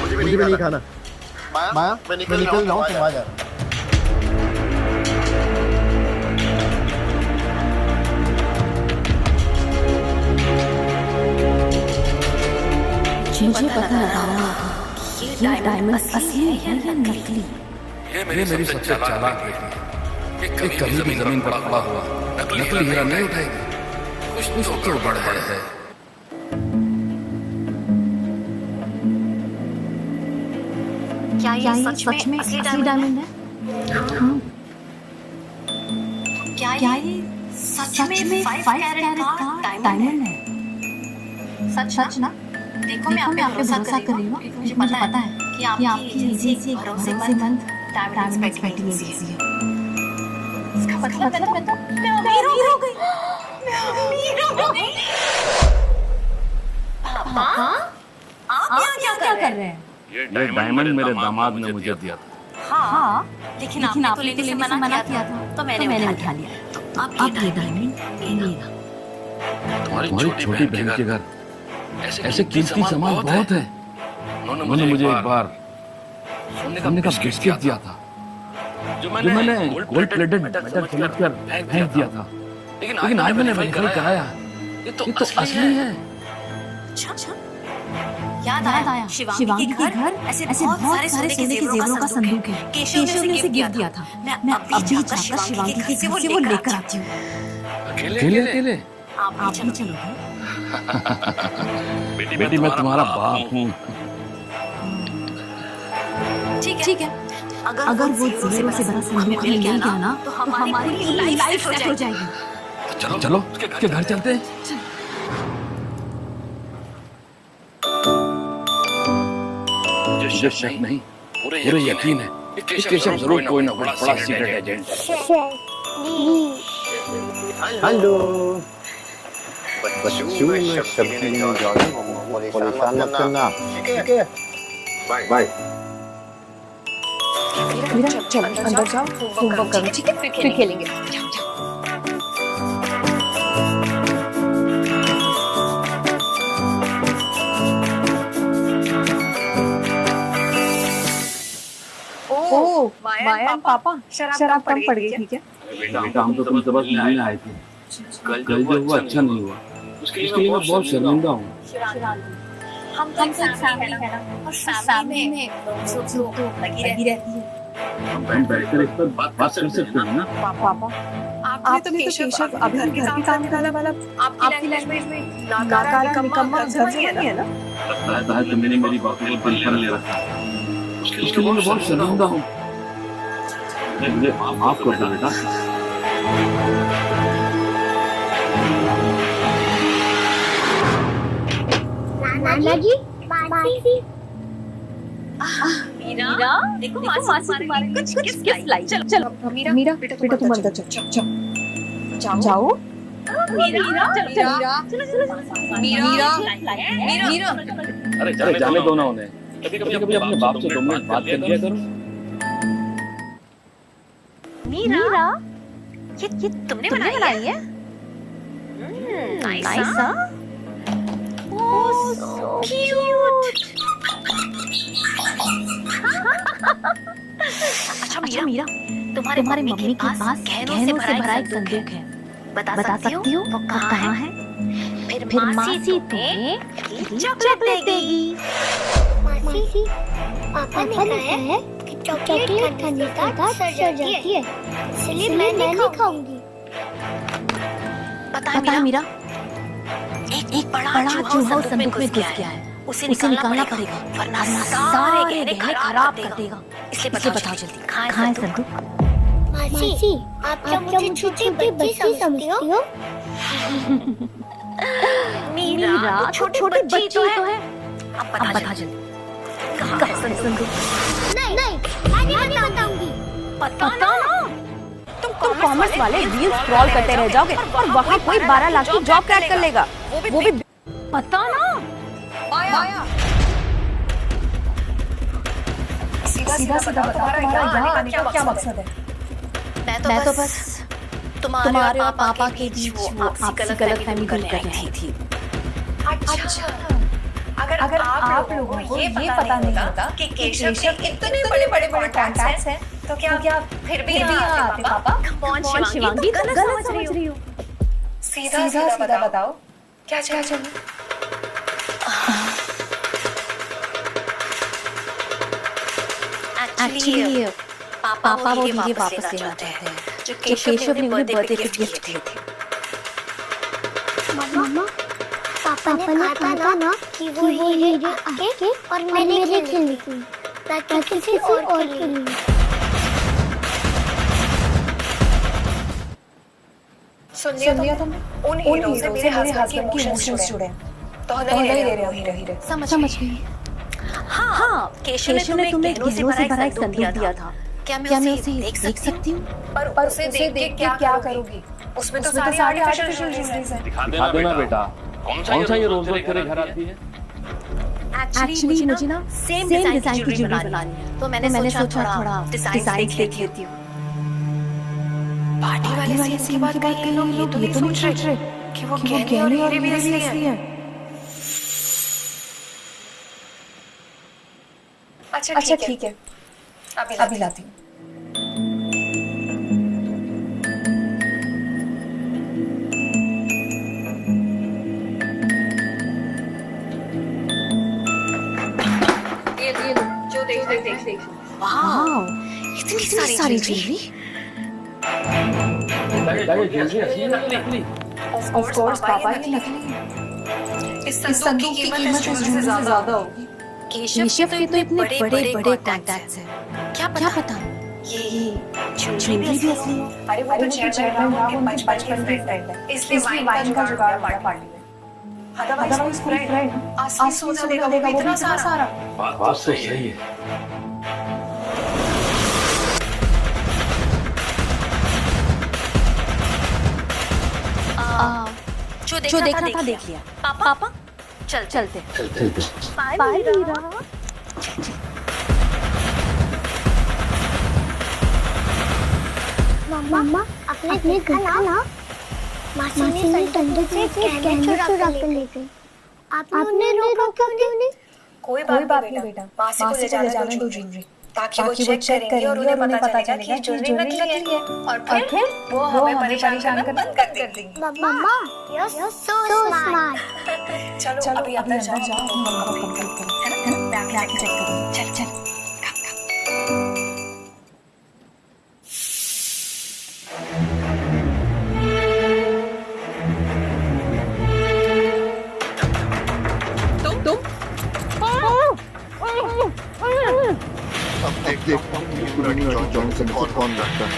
[SPEAKER 3] मुझे भी नहीं खाना। माया, मैं निकल रहा हूँ, तुम आ जा।
[SPEAKER 4] मुझे पता लगाना ये डायमंड असली है या नकली।
[SPEAKER 1] ये मेरी सबसे चालाक बेटी है। ये कभी भी जमीन पर पड़ा हुआ नकली हीरा नहीं उठाएगी। कुछ तो गड़बड़ है।
[SPEAKER 4] क्या ये सच में असली डायमंड है? हाँ। क्या ये सच में 5 कैरेट का डायमंड है? सच ना? देखो मैं आप पे भरोसा कर रही हूँ, क्योंकि मुझे पता है कि आपकी जैसी भरोसेमंद डायमंड एक्सपेक्टिंग एजेंसी है। इसका मतलब मैं तो अमीर हो गई। पापा, आप यहाँ क्या कर रहे हैं?
[SPEAKER 1] ये डायमंड मेरे दामाद ने मुझे दिया था।
[SPEAKER 4] हाँ, लेकिन आपने तो लेने से मना किया था, तो मैंने उठा लिया। तो आप ये डायमंड लीजिएगा।
[SPEAKER 1] तुम्हारी छोटी बहन के घर ऐसे कीमती सामान बहुत है। उन्होंने मुझे एक बार सोने का बिस्किट दिया था, जो मैंने गोल्ड प्लेटेड मेटल समझकर फेंक दिया था। लेकिन आज मैंने वेरीफाई कराया, ये तो असली है।
[SPEAKER 4] अच्छा, याद आया, शिवांगी के घर ऐसे बहुत सारे सोने के जेवरों का संदूक है। केशव ने उसे गिफ्ट दिया था। मैं अभी जाकर शिवांगी के घर से वो लेकर आती हूँ।
[SPEAKER 1] अकेले?
[SPEAKER 4] आप भी चलोगे?
[SPEAKER 1] बेटी मैं तुम्हारा बाप हूँ।
[SPEAKER 4] ठीक है। अगर वो जेवर से बड़ा संदूक हमें मिल गया ना, तो हमारी लाइफ सेट हो जाएगी।
[SPEAKER 1] चलो उसके घर चलते हैं। मुझे शक नहीं, पूरे यकीन है, केशव जरूर कोई ना कोई बड़ा सीक्रेट एजेंट है।
[SPEAKER 3] हेलो बच्चों, मैं सब्जी लेने जा रहा हूँ, परेशान मत करना, ठीक है? बाय।
[SPEAKER 9] मीरा चल अंदर जाओ, होमवर्क करो, ठीक है? फिर खेलेंगे। ओह माया पापा शराब कम पड़ गई, ठीक है?
[SPEAKER 1] बेटा हम तो तुम सबक नहीं आए थे। कल जो हुआ अच्छा नहीं हुआ, उसके लिए मैं बहुत शर्मिंदा हूँ।
[SPEAKER 4] हम तो फैमिली है ना, और फैमिली में सुख लगी रहती है।
[SPEAKER 1] हम बैठकर इस पर बात कर सकते हैं ना?
[SPEAKER 9] पापा आपने तो केशव अभी घर के काम निकाला वाला आपकी लैंग्वेज में नाकारा निकम्मा घर से नहीं है ना?
[SPEAKER 1] लगता है तुमने मेरी बातों को दिल पर ले रखा है। उसके लिए मैं बहुत शर्मिंदा हूँ। मुझे माफ कर दो बेटा।
[SPEAKER 6] नाना जी मासी
[SPEAKER 4] मीरा देखो मासी तुम्हारे कुछ गिफ्ट लाई। चलो
[SPEAKER 9] मीरा बेटा तुम अंदर जाओ। मीरा
[SPEAKER 1] अरे जाने दो ना उन्हें। कभी अपने बाप से 2 मिनट बात कर लिया करो।
[SPEAKER 4] मीरा ये तुमने बनाई है? नाइस। ओह सो क्यूट। अच्छा मीरा, तुम्हारे मम्मी के पास गहनों से भरा एक संदूक है। बता सकती हो वो कहाँ है? फिर मासी तुम्हें चॉकलेट देगी।
[SPEAKER 6] मासी पापा ने कहा है कि चॉकलेट खाने के बाद सड़ जाती है, इसलिए मैं नहीं खाऊंगी।
[SPEAKER 4] पता मीरा, एक बड़ा चूहा उस संदूक में घुस गया है। उसे निकालना पड़ेगा, वरना सारे गहने खराब कर देगा। इसलिए बताओ जल्दी, कहाँ है संदूक?
[SPEAKER 6] मासी आप क्या मुझे छोटी बच्ची समझती हो?
[SPEAKER 4] मीरा छोटी बच्ची तो है। अब बता जल्दी, कहाँ है संदूक?
[SPEAKER 6] नहीं मैं नहीं बताऊंगी।
[SPEAKER 4] पता ना, तुम कॉमर्स वाले रील स्क्रॉल करते रह जाओगे और वहाँ कोई 12 लाख की जॉब क्रैक कर लेगा। वो भी पता ना।
[SPEAKER 9] सीधा बता, तुम्हारा यहाँ आने का क्या मकसद है?
[SPEAKER 4] मैं तो बस तुम्हारे और पापा के बीच वो आपसी गलतफहमी दूर कर रही थी।
[SPEAKER 9] अच्छा, अगर आप लोगों को ये पता नहीं होता कि केशव के इतने बड़े कॉन्टैक्ट्स हैं, तो क्या फिर भी यहाँ आते पापा?
[SPEAKER 4] शिवांगी गलत समझ रही हो।
[SPEAKER 9] सीधा बताओ क्या चाहिए?
[SPEAKER 4] एक्चुअली पापा वो हीरे वापस लेना चाहते हैं जो केशव ने उन्हें बर्थडे पे गिफ्ट किए थे।
[SPEAKER 6] मम्मा पापा ने कहा ना कि वो हीरे आके और मैंने खेलने की, ताकि किसी और के लिए।
[SPEAKER 9] सुन लिया तुमने? उन हीरों से मेरे हस्बैंड की इमोशंस जुड़े हैं, तो नहीं ले रहे हम हीरे।
[SPEAKER 4] समझ गई। हाँ, केशव ने तुम्हें गहनों से भरा एक संदूक दिया था। क्या मैं उसे देख सकती हूँ?
[SPEAKER 9] पर उसे देख के क्या करोगी? उसमें तो सारी आर्टिफिशियल ज्वेलरीज है।
[SPEAKER 1] दिखा देना बेटा, कौन सा ये रोज रोज तेरे घर आती है?
[SPEAKER 4] एक्चुअली मुझे ना सेम डिजाइन की ज्वेलरी बनानी है, तो मैंने सोचा थोड़ा डिजाइन देख लेती हूँ।
[SPEAKER 9] पार्टी वाले सीन की बात कही लोग ये तो नहीं सोच रहे कि वो गहने और हीरे भी असली है। अच्छा ठीक है, अभी लाती हूँ। ये लो, जो देख।
[SPEAKER 4] वाओ, इतनी सारी ज्वेलरी।
[SPEAKER 9] ऑफ कोर्स पापा, ये नकली है। इस संदूक की कीमत इस ज्वेलरी से ज्यादा होगी।
[SPEAKER 4] केशव के तो इतने बड़े कॉन्टैक्ट्स हैं, क्या पता ये ज्वेलरी भी असली है।
[SPEAKER 9] अरे वो तो चेयरमैन राव के बचपन के फ्रेंड है, इसलिए वाइन का जुगाड़ पार्टी में। अदरवाइज कोई फ्रेंड असली सोना देगा वो इतना सारा।
[SPEAKER 1] बात सही है।
[SPEAKER 4] जो देखना था देख लिया। पापा चलते। बाय हीरा।
[SPEAKER 6] मम्मा अपने घर ना मासी ने संदूक से गहने चुरा कर ले गई। आपने उन्हें रोका क्यों नहीं?
[SPEAKER 9] कोई बात नहीं बेटा, मासी को ले जाने दो ज्वेलरी, ताकि वो चेक करेंगे और उन्हें पता चलेगा कि ज्वेलरी नकली है, और फिर वो हमें परेशान करना बंद कर देंगे।
[SPEAKER 6] मम्मा यू आर सो स्मार्ट।
[SPEAKER 9] चलो अभी अंदर जाओ, हम कंप्लीट करो, है ना? बैग चेक करो। चल
[SPEAKER 3] अब देखता हूँ जॉनसन को कौन लगता है।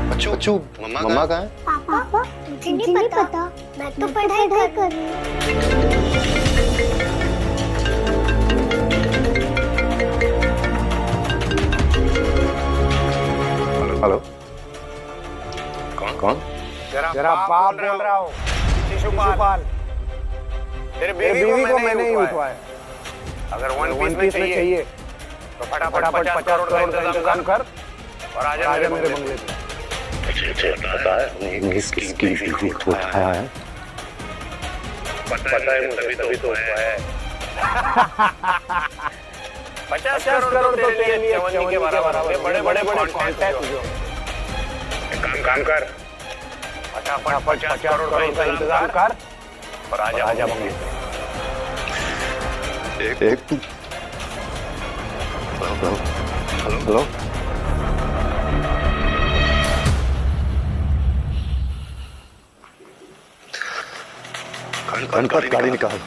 [SPEAKER 3] बच्चों, मम्मा कहाँ है?
[SPEAKER 6] पापा मुझे नहीं पता, मैं तो पढ़ाई कर रही हूँ।
[SPEAKER 3] हेलो, कौन?
[SPEAKER 2] तेरा बाप बोल रहा हूँ, शिशुपाल। तेरे बीवी को मैंने ही उठवाया। अगर वन पीस में चाहिए तो फटाफट 50 करोड़ का इंतजाम कर और आजा मेरे बंगले पे।
[SPEAKER 3] किसकी बीवी को उठाया है?
[SPEAKER 2] पता है मुझे, तभी तो उठवाया है। 50 करोड़ तो तेरे लिए चवन्नी के बराबर है। बड़े कॉन्टैक्ट जो। काम कर, फटाफट 50 करोड़ का इंतजाम कर और आजा बंगले पे।
[SPEAKER 3] एक हेलो, गणपत गाड़ी निकाल।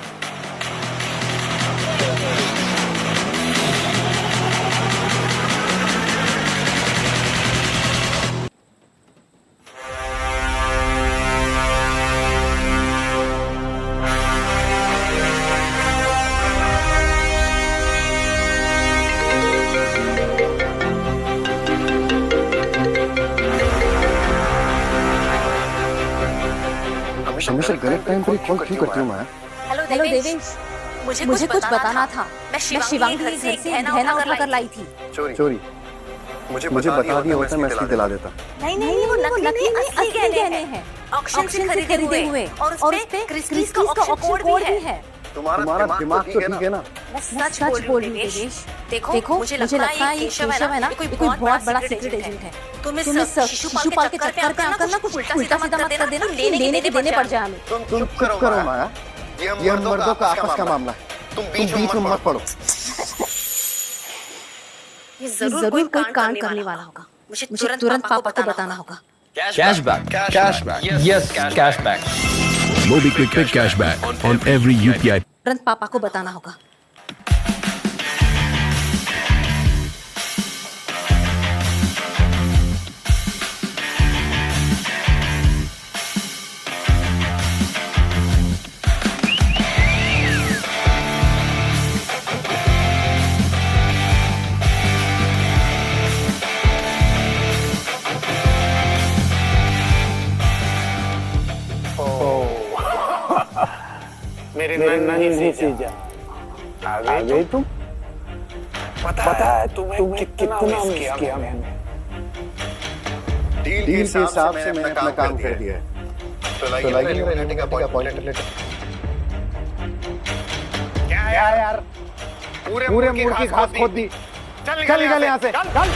[SPEAKER 3] हमेशा गलत टाइम पर कॉल क्यों करती हूँ मैं?
[SPEAKER 4] हेलो देवेश, मुझे कुछ बताना था। मैं शिवांगी के घर से गहना उठाकर लाई थी।
[SPEAKER 3] चोरी? मुझे बता दिया होता, मैं असली दिला देता।
[SPEAKER 4] नहीं, वो नकली असली गहने हैं। ऑक्शन से खरीदे हुए और उस पे क्रिस्टीज का ऑक्शन कोड भी है।
[SPEAKER 3] तुम्हारा दिमाग तो ठीक है ना?
[SPEAKER 4] मैं सच बोल रही हूँ देवेश। देखो मुझे लगता है ये केशव है ना, कोई बहुत बड़ा सीक्रेट एजेंट है। तुम इस शिशुपाल के चक्कर पे आकर ना कुछ उल्टा सीधा मत कर देना, लेने के देने पड़ जाए हमें।
[SPEAKER 3] तुम चुप करो माया, ये हम मर्दों का आपस का मामला है, तुम बीच में मत पड़ो।
[SPEAKER 4] ये जरूर कोई कांड करने वाला होगा। मुझे तुरंत पापा को बताना होगा।
[SPEAKER 8] Cashback, yes cashback.
[SPEAKER 12] MobiKwik पे cashback on every UPI.
[SPEAKER 4] तुरंत पापा को बताना होगा।
[SPEAKER 2] मेरे नन्ही सी जान, आ गई तुम? पता है तुम्हें कितना मिस किया मैंने।
[SPEAKER 3] डील के हिसाब से मैंने अपना काम कर दिया है। तो लाइक मेरा यूनिटी का अपॉइंटमेंट लेटर।
[SPEAKER 2] क्या यार, पूरे मूड की घास खोद दी। चल निकल यहाँ से, चल।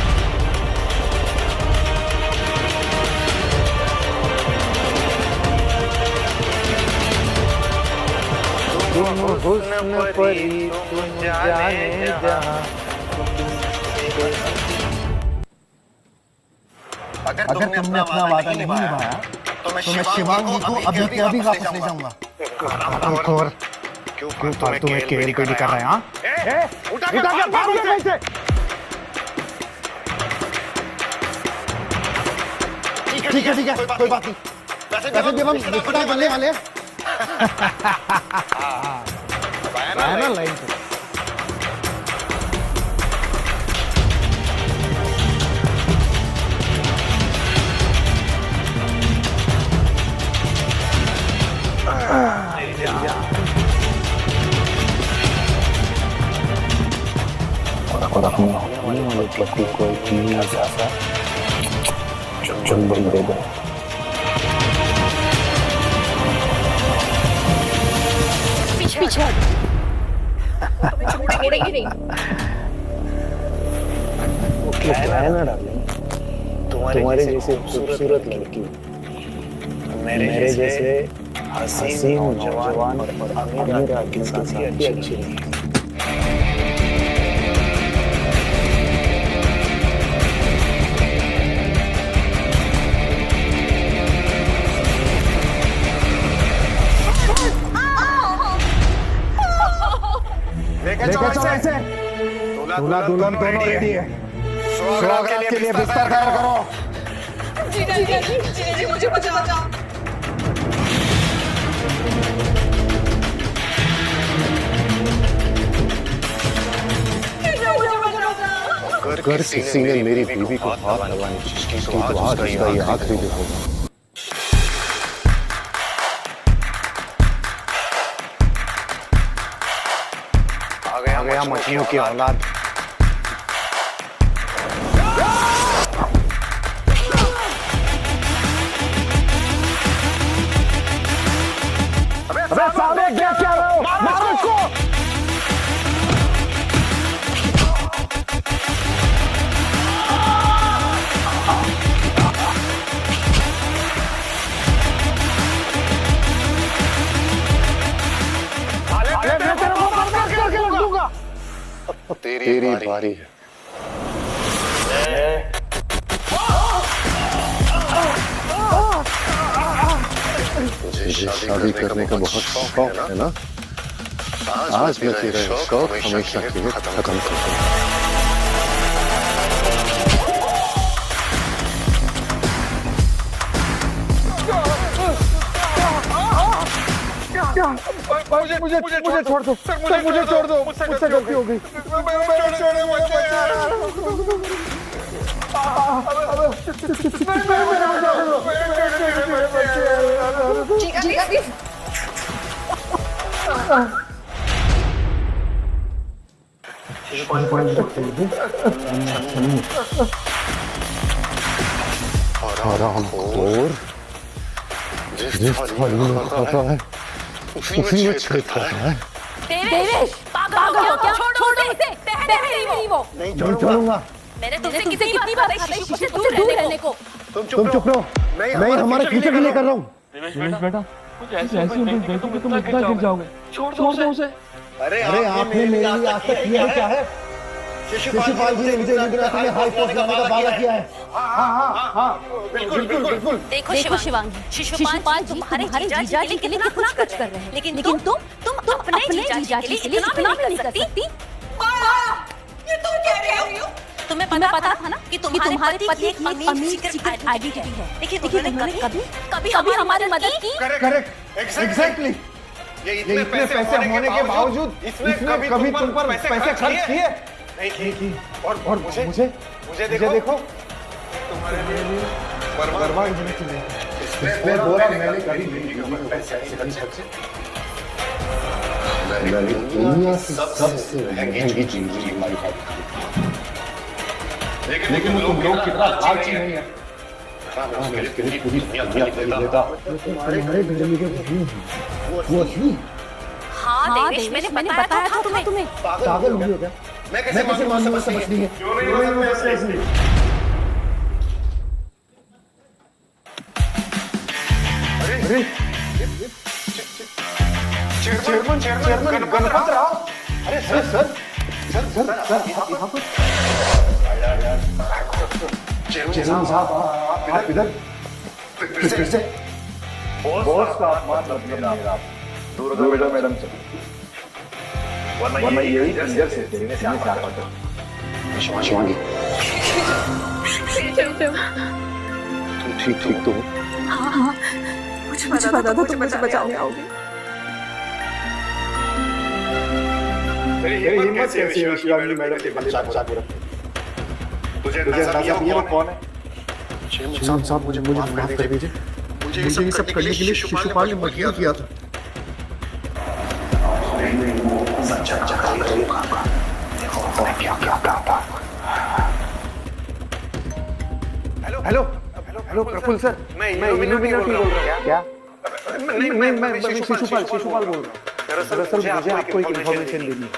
[SPEAKER 2] हुस्न परी तुम जाने जहां।
[SPEAKER 3] अगर तुमने अपना वादा नहीं निभाया तो मैं शिवांगी को अभी के अभी वापस ले जाऊंगा।
[SPEAKER 2] क्यों फालतू में केल पेड़ी कर रहे हैं? हाँ, उठा के भाग यहाँ से।
[SPEAKER 3] ठीक है, कोई बात नहीं। वैसे जब हम रिश्तेदार बनने वाले हैं।
[SPEAKER 2] ना लाइन पे।
[SPEAKER 3] और अपने होने वाले पति को एक चीज ऐसा चुंबन दे दो।
[SPEAKER 4] पीछे छोड़ेगी नहीं।
[SPEAKER 2] है ना डार्लिंग, तुम्हारे जैसे खूबसूरत लड़की मेरे जैसे हसीन जवान और अमीर आदमी के साथ ही अच्छी नहीं। लेके चलो ऐसे। दूल्हा दुल्हन दोनों रेडी है। स्वागत के लिए बिस्तर तैयार करो।
[SPEAKER 9] जी मुझे बचाओ।
[SPEAKER 3] अगर किसी ने मेरी बीवी को हाथ लगाने की तो आज उसका ये आखिरी दिन होगा।
[SPEAKER 2] आ गया मछलियों की औलाद। अबे साले देख क्या रहे हो? मारो इसको।
[SPEAKER 3] तेरी बारी है। मुझे शादी करने का बहुत शौक है ना। आज मैं तेरा शौक हमेशा के लिए खत्म कर दूंगा।
[SPEAKER 2] मुझे छोड़ दो सर, मुझे छोड़ दो। मुझसे गलती हो गई।
[SPEAKER 3] हरामखोर, जिस थाली में खाता है उसी में छेड़ता है।
[SPEAKER 4] देवेश, पागल हो क्या? छोड़ो इसे। नहीं वो।
[SPEAKER 2] नहीं छोड़ूंगा।
[SPEAKER 4] मैंने तुमसे कितनी बार कहा शिशु से दूर रहने को।
[SPEAKER 3] तुम चुप रहो। मैं हमारे फ्यूचर के लिए कर रहा हूँ।
[SPEAKER 1] देवेश बेटा, कुछ ऐसी उम्मीद देखो कि तुम इतना गिर जाओगे। छोड़ दो उसे।
[SPEAKER 3] अरे आपने मेरे लिए आज तक किया है क्या है? शिशुपाल जी ने विजय लिंगराज में हाई पोस्ट लाने का वादा किया है। हाँ, बिल्कुल बिल्कुल बिल्कुल।
[SPEAKER 4] देखो शिवांगी, शिशुपाल जी तुम्हारे जीजाजी के लिए कितना कुछ कर रहे हैं, लेकिन तुम अपने जीजाजी के लिए इतना भी नहीं कर सकती।
[SPEAKER 9] ये तुम क्या कह रही हो?
[SPEAKER 4] तुम्हें पता था ना कि तुम्हारे पति की अमीर सीक्रेट आइडेंटिटी है, लेकिन उन्होंने कभी हमारी मदद की?
[SPEAKER 3] Correct, exactly. ये इतने पैसे होने के बावजूद इसने कभी तुम पर पैसे खर्च किए
[SPEAKER 2] नहीं की। और मुझे देखो तुम्हारे लिए बर्बाद होने के लिए इसने बोला मैंने कभी नहीं पैसे खर्च। दुनिया की सबसे महंगी चीज हमारी लेकिन तुम लोग कितना लालची नहीं है। पूरी दुनिया देता तुम्हारे घर में वो असली।
[SPEAKER 4] हाँ देवेश, मैंने बताया था तुम्हें।
[SPEAKER 2] पागल हो गए क्या? मैं कैसे मानूं समझ नहीं है। अरे चेयरमैन गणपत राव। अरे सर यहाँ पर चेयरमैन साहब आप इधर फिर से बॉस का अपमान मत करना। दूर हो मैडम से, वरना यही अंदर से तेरे से आ पाता। शिवांगी तुम ठीक तो हो?
[SPEAKER 9] हाँ, मुझे पता था तुम मुझे बचाने आओगे।
[SPEAKER 2] तेरी हिम्मत कैसी है शिवांगी मैडम के बच्चा पूरा? तुझे अंदाजा भी है वो कौन है? चेयरमैन साहब मुझे माफ कर दीजिए। मुझे ये सब करने के लिए शिशुपाल ने मजबूर किया था। हेलो प्रफुल्ल सर, मैं इल्यूमिनाटी बोल रहा हूँ। क्या? मैं शिशुपाल बोल रहा हूँ। दरअसल मुझे आपको एक इन्फॉर्मेशन देनी है।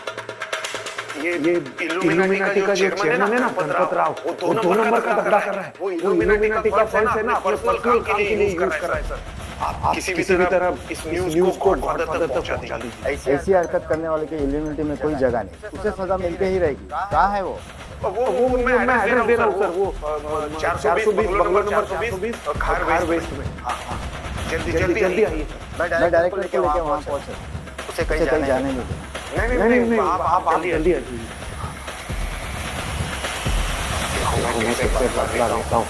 [SPEAKER 2] ये इल्यूमिनाटी का जो चेयरमैन है ना गणपत राव, वो 2 नंबर का धंधा कर रहा है। वो इल्यूमिनाटी का फंड है ना अपने पर्सनल काम के लिए यूज कर रहा है सर। आप किसी भी तरह इस न्यूज़ को गॉडफादर तक पहुंचा दीजिए।
[SPEAKER 13] ऐसी हरकत करने वाले के इल्यूमिनाटी में कोई जगह नहीं, उसे सजा मिलते ही रहेगी। कहाँ है वो
[SPEAKER 2] मैं एड्रेस दे रहा हूँ सर। वो 420 बंगला नंबर 420 खार वेस्ट में। जल्दी आइए।
[SPEAKER 13] मैं डायरेक्ट लेके वहाँ पहुँचे, उसे कहीं जाने नहीं दे।
[SPEAKER 2] नहीं आप जल्दी आइए। मैं सबसे बदला लेता हूँ।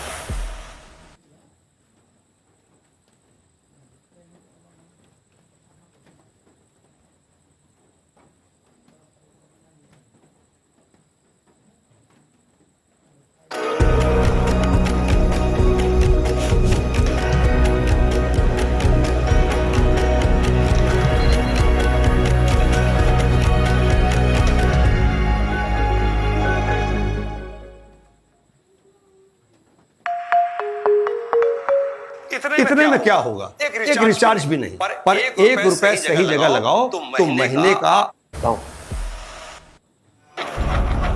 [SPEAKER 14] इतने में क्या होगा? एक रिचार्ज भी नहीं, पर 1 रुपए सही जगह लगाओ तो महीने का।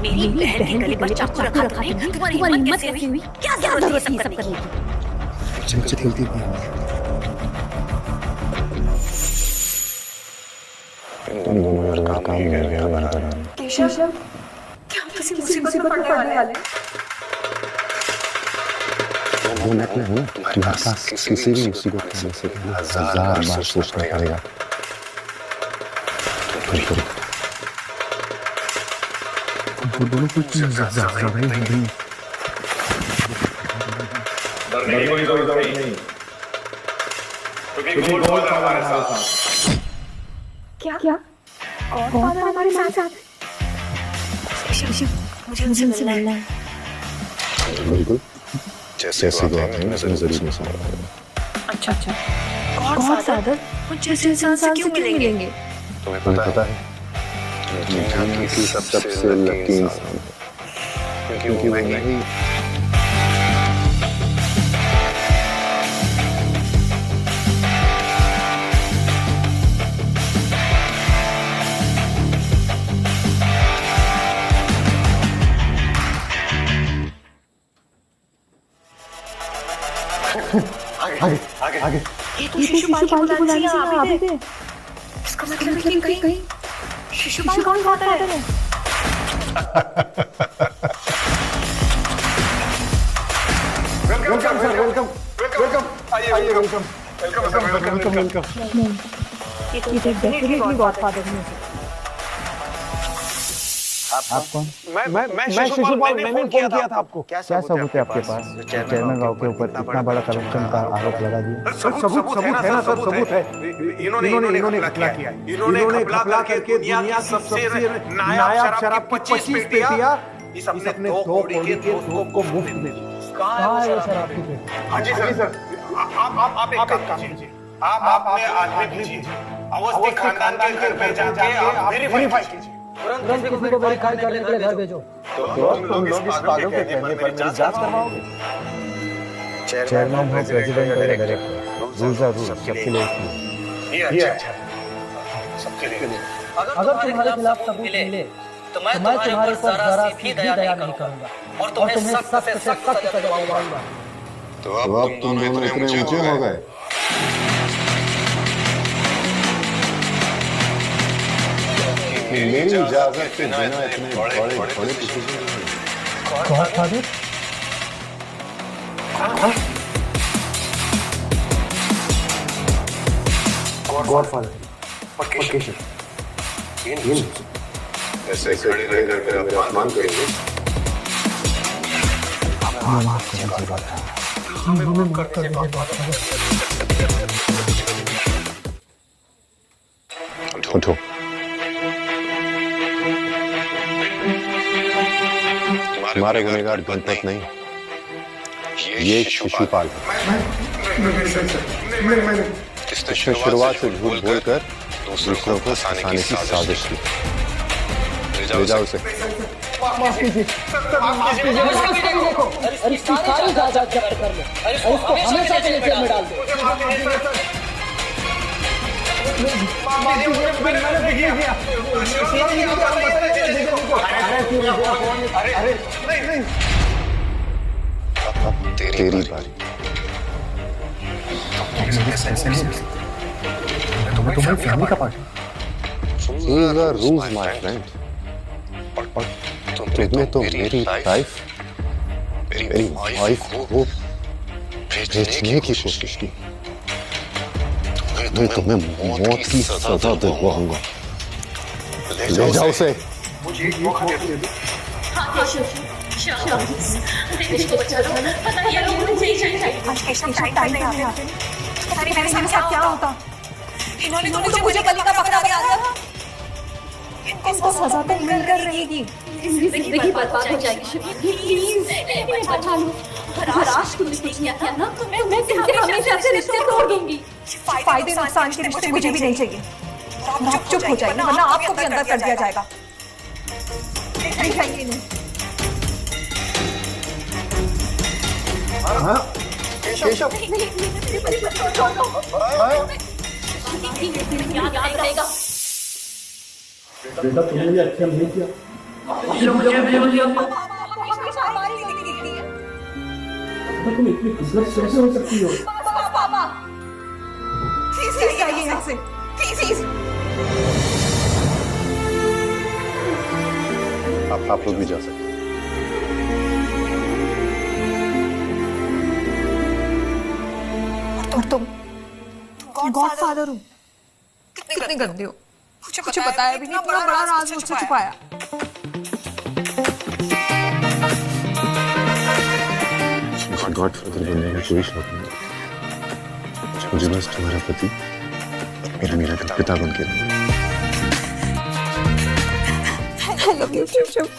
[SPEAKER 4] मेरी बहन के गले पर चाकू रखा था, तुम्हारी हिम्मत कैसे हुई? क्या जरूरत थी सब करने की?
[SPEAKER 2] तुम दोनों का काम मिल गया बराबर।
[SPEAKER 9] केशव, क्या हम किसी मुसीबत में पड़ने वाले हैं?
[SPEAKER 2] वो नेकलेस है ना तुम्हारे पास, किसी भी मुसीबत में से 1000 बार सोचना पड़ेगा। तो दोनों कुछ ज्यादा नहीं डरने की कोई जरूरत नहीं, क्योंकि गॉडफादर हमारे साथ।
[SPEAKER 9] क्या गॉडफादर हमारे साथ? मुझे उनसे मिलना है।
[SPEAKER 2] बिल्कुल जैसे बात है मैं जरूर नहीं समझ।
[SPEAKER 9] अच्छा गॉडफादर जैसे इंसान से क्यों मिलेंगे?
[SPEAKER 2] तुम्हें पता है दुनिया की सबसे लकी इंसान, क्योंकि वो नहीं आगे।
[SPEAKER 9] ये तो शिशुपाल की बुलाने से आ भी थे। इसका मतलब है कि कहीं शिशुपाल गॉडफादर है।
[SPEAKER 3] वेलकम सर, वेलकम वेलकम, आइए वेलकम वेलकम वेलकम वेलकम।
[SPEAKER 5] ये तो डेफिनेटली गॉडफादर है।
[SPEAKER 13] आप कौन?
[SPEAKER 3] मैं शिशुपाल, मैंने फोन किया था आपको।
[SPEAKER 13] क्या सबूत है आपके पास? चेयरमैन राव के ऊपर इतना बड़ा करप्शन का आरोप लगा दिया।
[SPEAKER 3] सबूत है ना सर, सबूत है। इन्होंने घपला किया, इन्होंने घपला करके दुनिया की सबसे नायाब शराब की 25 पेटियां इस अपने 2 कौड़ी के दोस्त को मुफ्त में दी।
[SPEAKER 11] कहाँ है वो शराब की पेटी?
[SPEAKER 3] हाँ जी सर, आप एक काम कीजिए, आप अपने आदमी भेजिए, अवस्थी खानदान के घर में जाके आप वेरीफाई कीजिए।
[SPEAKER 11] तुरंत किसी को वेरीफाई करने के लिए घर भेजो।
[SPEAKER 3] तो तुम लोग इस पागल के कहने पर मेरी जांच करवाओगे?
[SPEAKER 13] चेयरमैन हो, प्रेसिडेंट हो या डायरेक्टर, रूल्स आर रूल्स, सबके लिए एक ही है।
[SPEAKER 3] ये अच्छा, सबके लिए।
[SPEAKER 11] अगर तुम्हारे खिलाफ सबूत मिले तो मैं तुम्हारे ऊपर जरा भी दया नहीं करूंगा और तुम्हें सख्त से सख्त सजा दिलवाऊंगा।
[SPEAKER 3] तो अब तुम दोनों इतने ऊंचे हो गए? मेरी इजाजत के बिना इतने बड़े
[SPEAKER 11] गॉडफादर?
[SPEAKER 3] गॉडफादर पक्के से ऐसे खड़े रहकर मेरा अपमान करेंगे?
[SPEAKER 11] माफ कीजिए गॉडफादर, हमें माफ कर दीजिए गॉडफादर।
[SPEAKER 3] उठो। तुम्हारे गुनहगार गणपत नहीं, ये शिशुपाल है। इसने शुरुआत से झूठ बोलकर दूसरों को फंसाने की साजिश की। ले जाओ उसे।
[SPEAKER 11] माफ कीजिए, देखो, अरे इसकी सारी जायदाद जब्त कर लो, अरे इसको हमेशा के लिए जेल में डाल दो।
[SPEAKER 3] अब तेरी बारी।
[SPEAKER 11] तुम्हारी फैमिली का part.
[SPEAKER 3] These are rules, my friend. और तुमने तो मेरी लाइफ, मेरी वाइफ को बेचने की कोशिश की। मैं तुम्हें मौत की सजा दिलवाऊंगा। ले जाओ उसे।
[SPEAKER 9] क्या होता? इन्होंने तो मुझे बलि का पकड़ा दिया था। इनको सजा तो मिलकर रहेगी।
[SPEAKER 4] जिंदगी बर्बाद हो जाएगी। प्लीज इन्हें बचा लो। अगर आज तुमने कुछ किया था ना तो मैं तुमसे हमेशा से रिश्ते तोड़ दूंगी।
[SPEAKER 9] फायदे नुकसान के रिश्ते मुझे भी नहीं चाहिए। आप चुप हो जाइए वरना आपको भी अंदर कर दिया जाएगा। नहीं चाहिए नहीं।
[SPEAKER 3] केशव,
[SPEAKER 4] याद रहेगा।
[SPEAKER 11] बेटा तुमने ये अच्छा नहीं किया। तुम इतनी खुशनसीब कैसे हो सकती हो?
[SPEAKER 9] पापा प्लीज जाइए यहाँ से, प्लीज।
[SPEAKER 3] आप लोग भी जा सकते हैं।
[SPEAKER 9] और तुम गॉडफादर हो, कितने गंदे हो। कुछ बताया भी नहीं, इतना बड़ा राज मुझसे छुपाया।
[SPEAKER 3] गॉडफादर बनने का कोई शौक नहीं। मुझे बस तुम्हारा पति मेरा पिता बन के रहना।
[SPEAKER 9] I love you, Shubh.